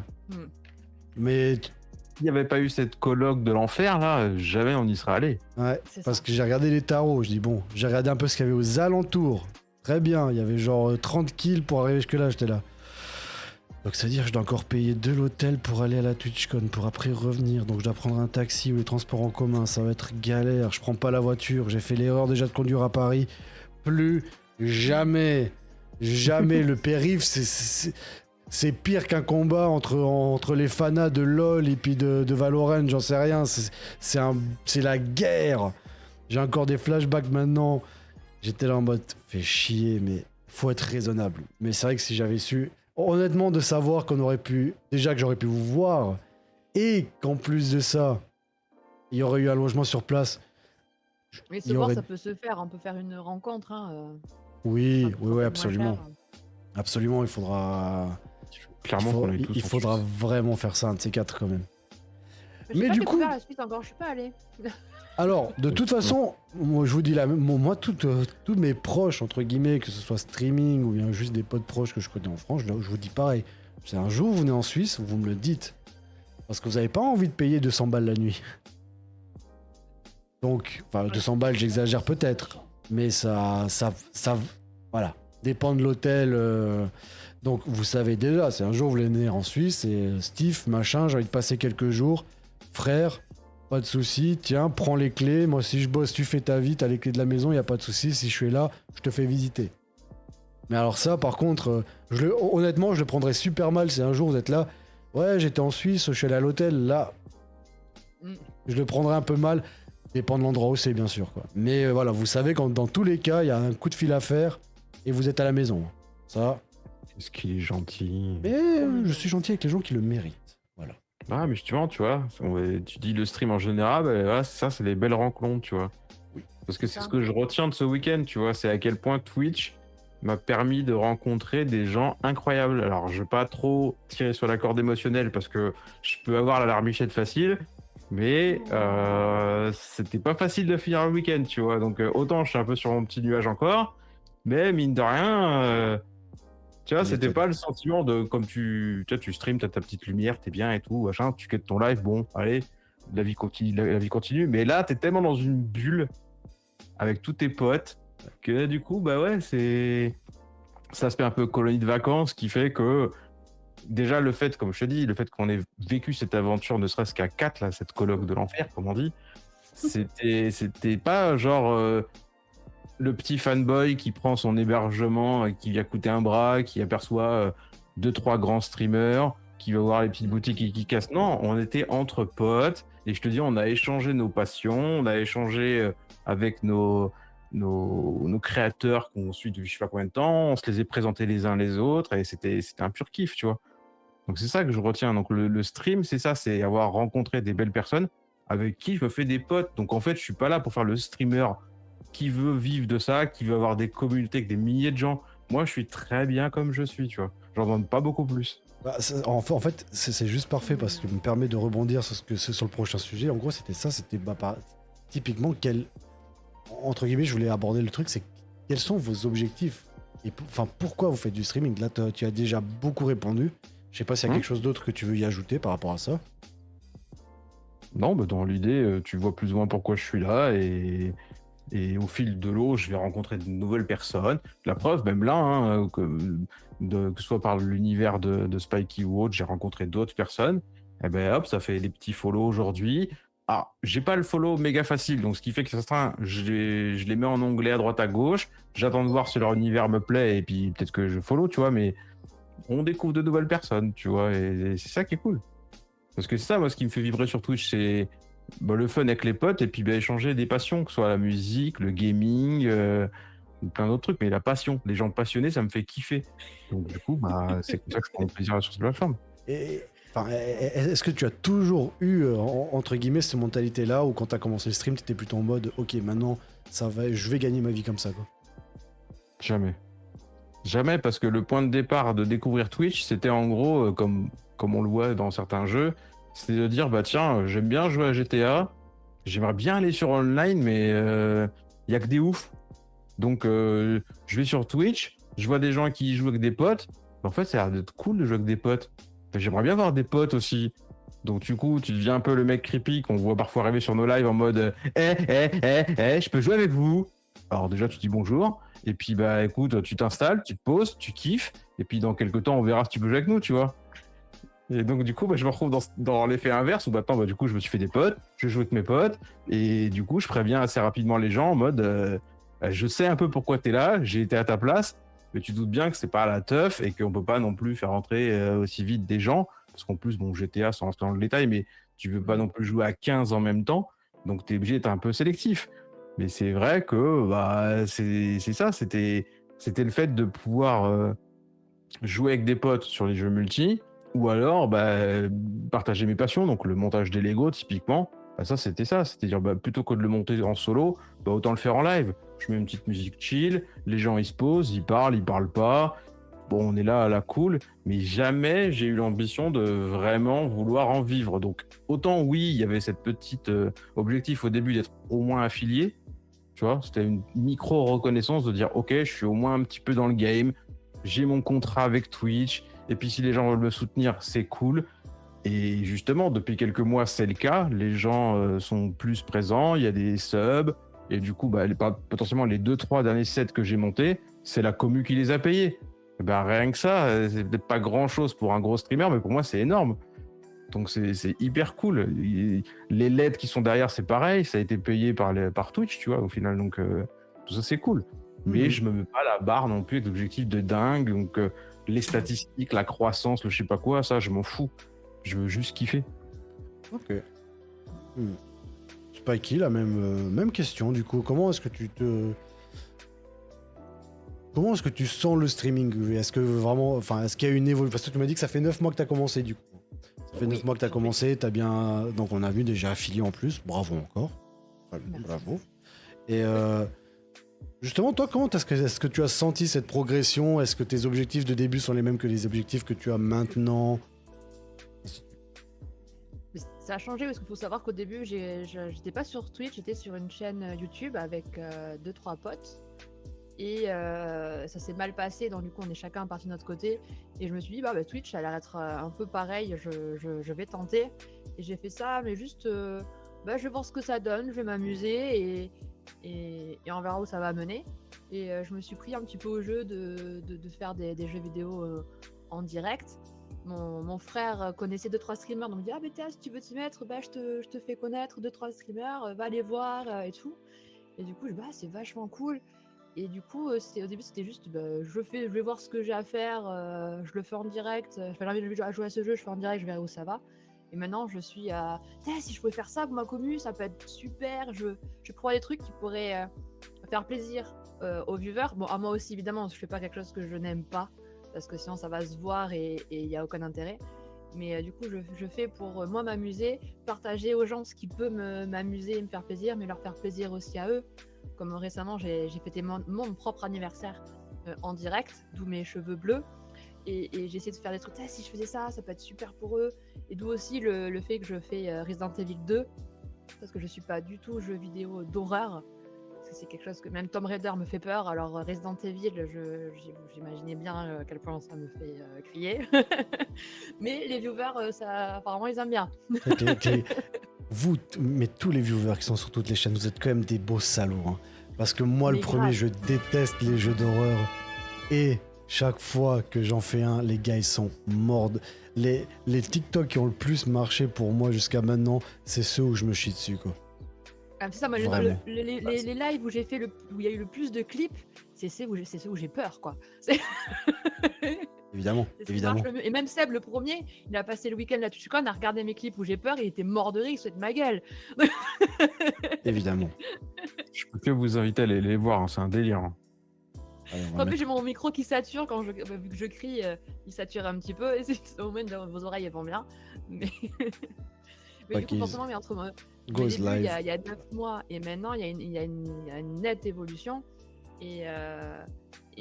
Mais S'il n'y avait pas eu cette colloque de l'enfer, là, jamais on y serait allé. ouais, C'est parce ça. que j'ai regardé les tarots. Je dis, bon, j'ai regardé un peu ce qu'il y avait aux alentours. Très bien. Il y avait genre 30 kills pour arriver jusque-là. J'étais là. Donc ça veut dire que je dois encore payer de l'hôtel pour aller à la TwitchCon, pour après revenir. Donc je dois prendre un taxi ou les transports en commun. Ça va être galère. Je prends pas la voiture. J'ai fait l'erreur déjà de conduire à Paris. Plus jamais. Jamais. Le périph', c'est pire qu'un combat entre les fanas de LoL et puis de Valorant. J'en sais rien. C'est la guerre. J'ai encore des flashbacks maintenant. J'étais là en mode, fait chier, mais faut être raisonnable. Mais c'est vrai que si j'avais su, honnêtement, de savoir qu'on aurait pu, déjà que j'aurais pu vous voir, et qu'en plus de ça, il y aurait eu un logement sur place. Mais il se y voir, aurait- ça peut se faire. On peut faire une rencontre. Hein, Oui, ça oui, coûtera oui, moins absolument. cher. Absolument, il faudra. Clairement, qu'on aille tous il en faudra Suisse. vraiment faire ça, un de ces quatre quand même. J'ai Mais pas du découvert coup- la Suisse encore, je suis pas allée. Alors, de toute façon, moi, je vous dis moi, tous mes proches, entre guillemets, que ce soit streaming ou bien juste des potes proches que je connais en France, je vous dis pareil. C'est un jour, vous venez en Suisse, vous me le dites. Parce que vous n'avez pas envie de payer 200 balles la nuit. Donc, enfin, 200 balles, j'exagère peut-être, mais voilà, dépend de l'hôtel. Donc, vous savez déjà, c'est un jour, vous venez en Suisse et Steve, machin, j'ai envie de passer quelques jours. Frère, pas de souci, tiens, prends les clés. Moi, si je bosse, tu fais ta vie, t'as les clés de la maison, il n'y a pas de souci. Si je suis là, je te fais visiter. Mais alors ça, par contre, honnêtement, je le prendrais super mal si un jour vous êtes là. Ouais, j'étais en Suisse, je suis allé à l'hôtel, là. Je le prendrais un peu mal. Dépend de l'endroit où c'est, bien sûr, quoi. Mais voilà, vous savez quand dans tous les cas, il y a un coup de fil à faire et vous êtes à la maison. Ça. Est-ce qu'il est gentil? Mais je suis gentil avec les gens qui le méritent. Voilà. Ah, mais justement, tu vois, tu dis le stream en général, bah, voilà, ça, c'est les belles rencontres, tu vois. Oui. Parce que c'est ce que je retiens de ce week-end, tu vois, c'est à quel point Twitch m'a permis de rencontrer des gens incroyables. Alors, je vais pas trop tirer sur la corde émotionnelle parce que je peux avoir la larmichette facile, mais c'était pas facile de finir le week-end, tu vois. Donc, autant je suis un peu sur mon petit nuage encore, mais mine de rien, tu vois, c'était pas le sentiment de comme tu stream, t'as ta petite lumière, t'es bien et tout, machin, tu quittes ton live, bon, allez, la vie continue, la vie continue. Mais là, t'es tellement dans une bulle avec tous tes potes que du coup, bah ouais, ça se fait un peu colonie de vacances qui fait que déjà le fait, comme je te dis, le fait qu'on ait vécu cette aventure, ne serait-ce qu'à 4, là, cette colloque de l'enfer, comme on dit, c'était pas genre le petit fanboy qui prend son hébergement et qui vient coûter un bras, qui aperçoit 2-3 grands streamers, qui va voir les petites boutiques qui cassent. Non, on était entre potes et je te dis, on a échangé nos passions, on a échangé avec nos créateurs qu'on suit depuis je sais pas combien de temps, on se les a présentés les uns les autres et c'était un pur kiff, tu vois. Donc c'est ça que je retiens. Donc le stream, c'est ça, c'est avoir rencontré des belles personnes avec qui je me fais des potes. Donc en fait, je suis pas là pour faire le streamer qui veut vivre de ça, qui veut avoir des communautés avec des milliers de gens. Moi, je suis très bien comme je suis, tu vois. J'en demande pas beaucoup plus. Bah, en fait, c'est juste parfait parce que ça me permet de rebondir sur ce que c'est sur le prochain sujet. En gros, c'était ça, c'était typiquement entre guillemets, je voulais aborder le truc, c'est quels sont vos objectifs et enfin pourquoi vous faites du streaming. Là, tu as déjà beaucoup répondu. Je sais pas s'il y a quelque chose d'autre que tu veux y ajouter par rapport à ça. Non, bah dans l'idée, tu vois plus ou moins pourquoi je suis là et au fil de l'eau, je vais rencontrer de nouvelles personnes. La preuve, même là, hein, que ce soit par l'univers de Spikey ou autre, j'ai rencontré d'autres personnes. Et ben hop, ça fait des petits follow aujourd'hui. Ah, j'ai pas le follow méga facile, donc ce qui fait que certains, je les mets en onglet à droite à gauche. J'attends de voir si leur univers me plaît et puis peut-être que je follow, tu vois, mais on découvre de nouvelles personnes, tu vois, et c'est ça qui est cool. Parce que c'est ça, moi, ce qui me fait vibrer sur Twitch, c'est le fun avec les potes et puis échanger des passions, que ce soit la musique, le gaming, ou plein d'autres trucs. Mais la passion, les gens passionnés, ça me fait kiffer. Donc du coup, c'est comme ça que je prends plaisir sur cette plateforme. Est-ce que tu as toujours eu, entre guillemets, cette mentalité-là, où quand tu as commencé le stream, tu étais plutôt en mode, ok, maintenant, je vais gagner ma vie comme ça, quoi. Jamais. Jamais, parce que le point de départ de découvrir Twitch, c'était en gros, comme on le voit dans certains jeux, c'est de dire, bah tiens, j'aime bien jouer à GTA, j'aimerais bien aller sur online, mais y a que des oufs. Donc je vais sur Twitch, je vois des gens qui jouent avec des potes, en fait ça a l'air d'être cool de jouer avec des potes. J'aimerais bien avoir des potes aussi. Donc du coup, tu deviens un peu le mec creepy qu'on voit parfois arriver sur nos lives en mode je peux jouer avec vous. Alors déjà, tu dis bonjour. Et puis, bah écoute, tu t'installes, tu te poses, tu kiffes. Et puis, dans quelques temps, on verra si tu peux jouer avec nous, tu vois. Et donc, du coup, je me retrouve dans l'effet inverse où maintenant, du coup, je me suis fait des potes, je joue avec mes potes. Et du coup, je préviens assez rapidement les gens en mode je sais un peu pourquoi t'es là, j'ai été à ta place. Mais tu doutes bien que c'est pas à la teuf et qu'on peut pas non plus faire rentrer aussi vite des gens. Parce qu'en plus, bon, GTA, sans rentrer dans le détail, mais tu veux pas non plus jouer à 15 en même temps. Donc, t'es obligé d'être un peu sélectif. Mais c'est vrai que c'est ça, c'était le fait de pouvoir jouer avec des potes sur les jeux multi, ou alors partager mes passions, donc le montage des Lego typiquement, ça c'était ça, c'est-à-dire plutôt que de le monter en solo, autant le faire en live. Je mets une petite musique chill, les gens ils se posent, ils parlent pas, bon on est là à la cool, mais jamais j'ai eu l'ambition de vraiment vouloir en vivre. Donc autant oui, il y avait cette petite objectif au début d'être au moins affilié. Tu vois, c'était une micro-reconnaissance de dire ok, je suis au moins un petit peu dans le game, j'ai mon contrat avec Twitch, et puis si les gens veulent me soutenir, c'est cool. Et justement, depuis quelques mois, c'est le cas. Les gens sont plus présents, il y a des subs. Et du coup, potentiellement, les 2-3 derniers sets que j'ai montés, c'est la commu qui les a payés. Et rien que ça, c'est peut-être pas grand-chose pour un gros streamer, mais pour moi, c'est énorme. Donc, c'est hyper cool. Les LED qui sont derrière, c'est pareil. Ça a été payé par Twitch, tu vois, au final. Donc, tout ça, c'est cool. Mais je me mets pas la barre non plus avec l'objectif de dingue. Donc, les statistiques, la croissance, le je sais pas quoi, ça, je m'en fous. Je veux juste kiffer. Ok. Spikey, la même question du coup. Comment est-ce que tu sens le streaming? Est-ce que vraiment, est-ce qu'il y a une évolution? Parce que tu m'as dit que ça fait 9 mois que tu as commencé du coup. Ça fait 9 mois que tu as commencé, t'as bien. Donc on a vu déjà affilié en plus. Bravo encore. Bravo. Et justement, toi, comment est-ce que tu as senti cette progression? Est-ce que tes objectifs de début sont les mêmes que les objectifs que tu as maintenant? Ça a changé parce qu'il faut savoir qu'au début, j'étais pas sur Twitch, j'étais sur une chaîne YouTube avec 2-3 potes. Et ça s'est mal passé, donc du coup, on est chacun parti de notre côté. Et je me suis dit, Twitch, ça a l'air d'être un peu pareil, je vais tenter. Et j'ai fait ça, mais juste, je vais voir ce que ça donne, je vais m'amuser et on verra où ça va mener. Et je me suis pris un petit peu au jeu de faire des jeux vidéo en direct. Mon frère connaissait 2-3 streamers, donc il me dit si tu veux t'y mettre, je te fais connaître 2-3 streamers, va les voir et tout. Et du coup, c'est vachement cool. Et du coup, au début, c'était juste, je vais voir ce que j'ai à faire, je le fais en direct. J'ai envie de jouer à ce jeu, je fais en direct, je verrai où ça va. Et maintenant, je suis à, si je pouvais faire ça pour ma commu, ça peut être super. Je prévois des trucs qui pourraient faire plaisir aux viewers. Bon, à moi aussi, évidemment, je fais pas quelque chose que je n'aime pas, parce que sinon ça va se voir et il n'y a aucun intérêt. Mais du coup, je fais pour moi m'amuser, partager aux gens ce qui peut m'amuser et me faire plaisir, mais leur faire plaisir aussi à eux. Comme récemment, j'ai fêté mon propre anniversaire en direct, d'où mes cheveux bleus. Et j'ai essayé de faire des trucs, si je faisais ça, ça peut être super pour eux. Et d'où aussi le fait que je fais Resident Evil 2, parce que je suis pas du tout jeu vidéo d'horreur. C'est quelque chose que même Tomb Raider me fait peur, alors Resident Evil, j'imaginais bien à quel point ça me fait crier. Mais les viewers, apparemment, ils aiment bien. Vous, mais tous les viewers qui sont sur toutes les chaînes, vous êtes quand même des beaux salauds. Hein. Parce que moi, le premier, je déteste les jeux d'horreur. Et chaque fois que j'en fais un, les gars, ils sont morts. Les TikTok qui ont le plus marché pour moi jusqu'à maintenant, c'est ceux où je me chie dessus, quoi. C'est ça, moi, les lives où j'ai fait où il y a eu le plus de clips, c'est ceux où j'ai peur, quoi. Évidemment. Et même Seb, le premier, il a passé le week-end là dessus on a regardé mes clips où j'ai peur, il était mort de rire, il se fait de ma gueule. Évidemment. Je peux que vous inviter à aller les voir, hein, c'est un délire. Hein. En plus, j'ai mon micro qui sature vu que je crie, il sature un petit peu. Et c'est au moment vos oreilles elles vont bien. Mais du coup, forcément, mais entre il y a 9 mois et maintenant, il y a une nette évolution. Et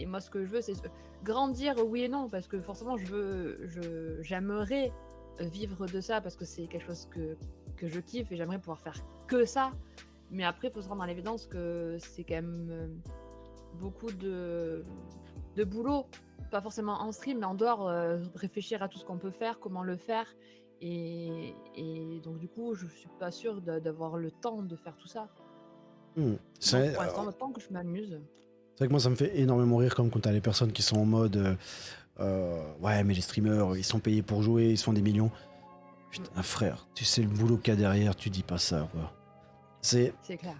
moi, ce que je veux, c'est grandir, oui et non, parce que forcément, j'aimerais vivre de ça parce que c'est quelque chose que je kiffe et j'aimerais pouvoir faire que ça. Mais après, il faut se rendre à l'évidence que c'est quand même beaucoup de boulot, pas forcément en stream, mais en dehors, réfléchir à tout ce qu'on peut faire, comment le faire. Et donc, du coup, je suis pas sûre d'avoir le temps de faire tout ça. C'est pour l'instant, le temps que je m'amuse. C'est vrai que moi, ça me fait énormément rire comme quand t'as les personnes qui sont en mode ouais, mais les streamers, ils sont payés pour jouer, ils se font des millions. Putain, frère, tu sais le boulot qu'il y a derrière, tu dis pas ça, quoi. C'est clair.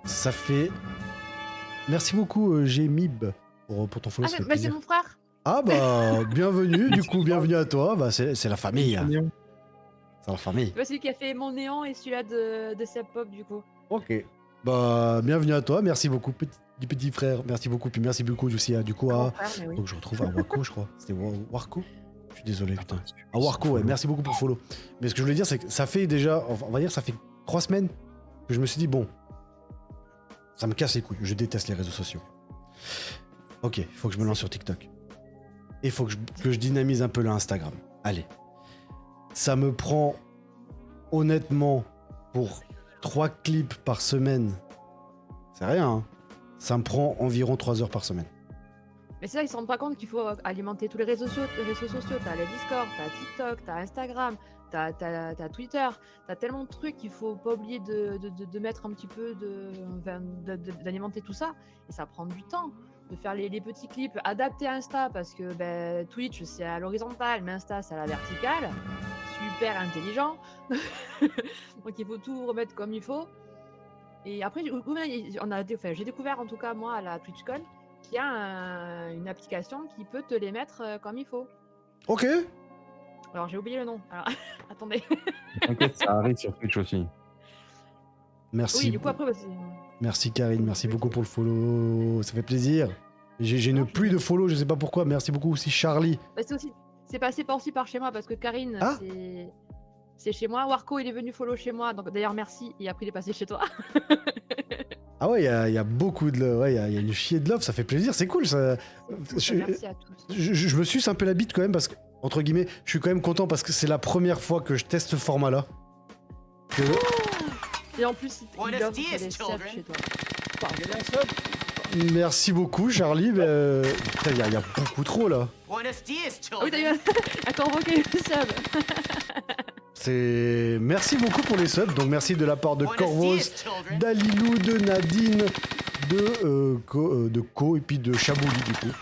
Ça fait. Merci beaucoup, Gémib, pour ton follow. C'est mon frère. Ah bah, bienvenue, du coup, bienvenue à toi. Bah, c'est la famille. C'est la famille. C'est celui qui a fait mon néant et celui-là de Seb Pop, du coup. Ok. Bah, bienvenue à toi, merci beaucoup, petit frère, merci beaucoup, puis merci beaucoup aussi du coup à. Donc je retrouve à Wako, je crois. C'était Warco. Je suis désolé, putain. À Warco, ouais, merci beaucoup pour follow. Mais ce que je voulais dire, c'est que ça fait déjà, on va dire, ça fait 3 semaines que je me suis dit, bon, ça me casse les couilles, je déteste les réseaux sociaux. Ok, il faut que je me lance sur TikTok. Et il faut que je dynamise un peu le Instagram. Allez. Ça me prend, honnêtement, pour 3 clips par semaine, c'est rien, hein. Ça me prend environ 3 heures par semaine. Mais c'est ça, ils se rendent pas compte qu'il faut alimenter tous les réseaux sociaux. T'as les Discord, t'as TikTok, t'as Instagram, t'as Twitter. T'as tellement de trucs qu'il faut pas oublier de mettre un petit peu d'alimenter tout ça. Et ça prend du temps de faire les petits clips adaptés à Insta parce que Twitch c'est à l'horizontale, mais Insta c'est à la verticale. Super intelligent. Donc il faut tout remettre comme il faut. Et après, j'ai découvert en tout cas moi à la TwitchCon qu'il y a une application qui peut te les mettre comme il faut. Ok. Alors j'ai oublié le nom. Alors, attendez. T'inquiète, ça arrive sur Twitch aussi. Merci. Oui, du coup après, Merci Karine, merci beaucoup pour le follow, ça fait plaisir. J'ai une pluie de follow, je sais pas pourquoi. Merci beaucoup aussi Charlie. C'est passé aussi par chez moi parce que Karine, c'est chez moi. Warco, il est venu follow chez moi, donc d'ailleurs merci. Et après, il est passé chez toi. Ah ouais, il y a beaucoup de love, ouais, il y a une chier de love, ça fait plaisir, c'est cool ça. Merci à tous. Je me suce un peu la bite quand même parce que, entre guillemets, je suis quand même content parce que c'est la première fois que je teste ce format-là. Et en plus, il offre des subs chez toi. Merci beaucoup Charlie, putain, il y a beaucoup trop là. Ah oui, t'as eu un corbeau qui a eu le sub. Merci beaucoup pour les subs, donc merci de la part de Corvos, d'Alilou, de Nadine, de Ko et puis de Chabouli du coup.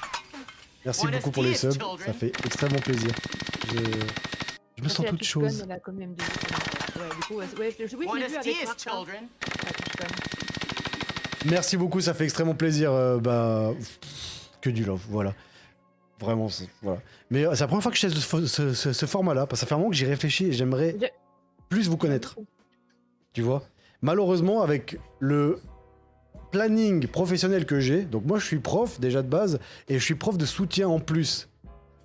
Merci beaucoup pour les subs, ça fait extrêmement plaisir. Je me sens toute chose. Elle a quand même je l'ai vu avec Marc. Merci beaucoup, ça fait extrêmement plaisir. Que du love, voilà. Vraiment, voilà. Mais c'est la première fois que je teste ce format-là, parce que ça fait un moment que j'y réfléchis et j'aimerais plus vous connaître. Tu vois? Malheureusement, avec le planning professionnel que j'ai, donc moi je suis prof déjà de base, et je suis prof de soutien en plus.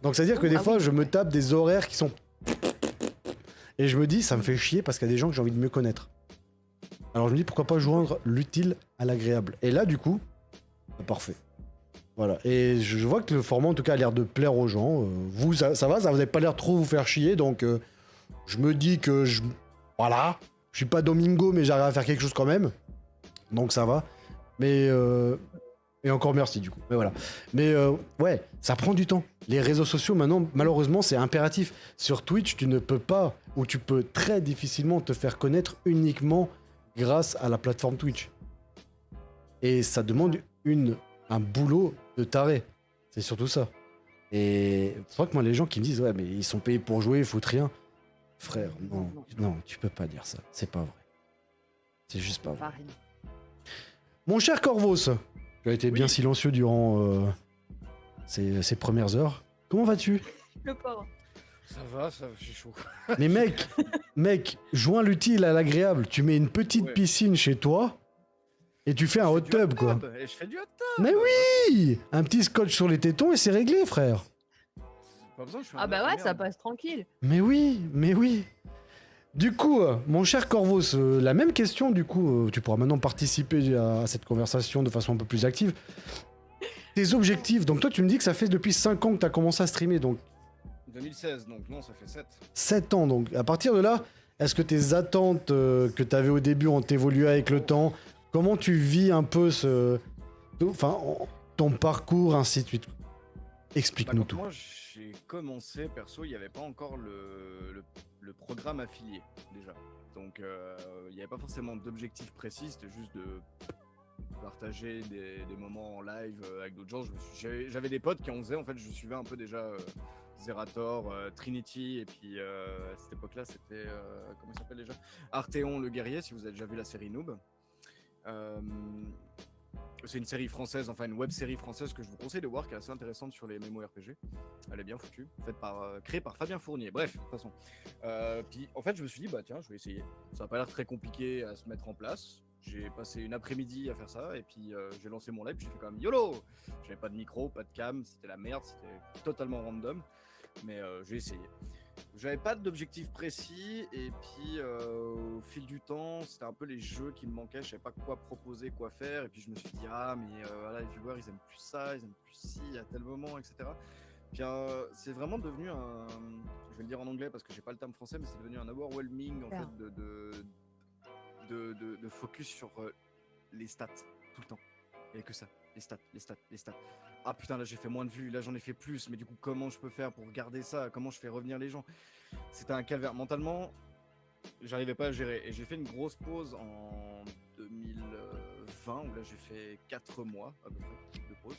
Donc c'est-à-dire que des fois, je me tape des horaires qui sont... Et je me dis, ça me fait chier parce qu'il y a des gens que j'ai envie de mieux connaître. Alors je me dis, pourquoi pas joindre l'utile à l'agréable. Et là, du coup, parfait. Voilà. Et je vois que le format, en tout cas, a l'air de plaire aux gens. Vous, ça va, ça vous n'avez pas l'air trop vous faire chier, donc je me dis que voilà. Je suis pas Domingo, mais j'arrive à faire quelque chose quand même. Donc ça va. Mais... Et encore merci du coup. Mais voilà. Mais ouais, ça prend du temps. Les réseaux sociaux maintenant, malheureusement, c'est impératif. Sur Twitch, tu ne peux pas, ou tu peux très difficilement te faire connaître uniquement grâce à la plateforme Twitch. Et ça demande un boulot de taré. C'est surtout ça. Et c'est vrai que moi, les gens qui me disent, ouais, mais ils sont payés pour jouer, ils foutent rien. Frère, non, tu peux pas dire ça. C'est pas vrai. C'est juste pas vrai. Mon cher Corvos, tu as été bien silencieux durant ces premières heures. Comment vas-tu? Le pauvre. Ça va, je suis chaud. Mais mec, joins l'utile à l'agréable. Tu mets une petite piscine chez toi et tu fais un hot tub, quoi. Et je fais du hot tub. Mais oui! Un petit scotch sur les tétons et c'est réglé, frère. Pas besoin, je fais Ah bah ouais, ça passe tranquille. Mais oui. Du coup, mon cher Corvos, la même question, du coup, tu pourras maintenant participer à cette conversation de façon un peu plus active. Tes objectifs, donc toi tu me dis que ça fait depuis 5 ans que tu as commencé à streamer, donc... 2016, donc non, ça fait 7. 7 ans, donc à partir de là, est-ce que tes attentes que tu avais au début ont évolué avec le temps? Comment tu vis un peu ton parcours, ainsi de suite? Explique-nous tout. Moi, j'ai commencé, perso, il n'y avait pas encore le programme affilié, déjà. Donc, il n'y avait pas forcément d'objectif précis, c'était juste de partager des moments en live avec d'autres gens. J'avais des potes qui en faisaient, en fait, je suivais un peu déjà Zerator, Trinity, et puis à cette époque-là, c'était, comment il s'appelle déjà? Arthéon le guerrier, si vous avez déjà vu la série Noob. C'est une série française, enfin une web série française que je vous conseille de voir, qui est assez intéressante sur les MMORPG. Elle est bien foutue, créée par Fabien Fournier. Bref, de toute façon. Puis en fait, je me suis dit, bah tiens, je vais essayer. Ça n'a pas l'air très compliqué à se mettre en place. J'ai passé une après-midi à faire ça, et puis j'ai lancé mon live, j'ai fait quand même YOLO. J'avais pas de micro, pas de cam, c'était la merde, c'était totalement random. Mais j'ai essayé. J'avais pas d'objectif précis, et puis au fil du temps, c'était un peu les jeux qui me manquaient, je savais pas quoi proposer, quoi faire, et puis je me suis dit, mais voilà, les viewers ils aiment plus ça, ils aiment plus ci à tel moment, etc. Puis c'est vraiment devenu je vais le dire en anglais parce que j'ai pas le terme français, mais c'est devenu un overwhelming en fait de focus sur les stats tout le temps. Il n'y avait que ça, les stats. ah putain, là j'ai fait moins de vues, là j'en ai fait plus, mais du coup, comment je peux faire pour garder ça? Comment je fais revenir les gens? C'était un calvaire. Mentalement, j'arrivais pas à gérer. Et j'ai fait une grosse pause en 2020, où là j'ai fait 4 mois à peu près de pause,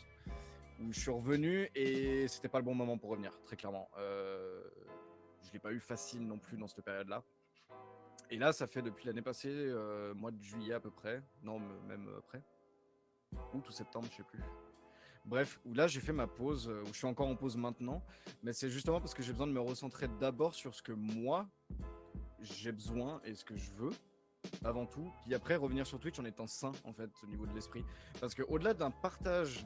où je suis revenu et c'était pas le bon moment pour revenir, très clairement. Je l'ai pas eu facile non plus dans cette période-là. Et là, ça fait depuis l'année passée, mois de juillet à peu près, non, même après, août ou septembre, je sais plus. Bref, où là j'ai fait ma pause, où je suis encore en pause maintenant, mais c'est justement parce que j'ai besoin de me recentrer d'abord sur ce que moi j'ai besoin et ce que je veux avant tout, puis après revenir sur Twitch en étant sain en fait au niveau de l'esprit, parce que au-delà d'un partage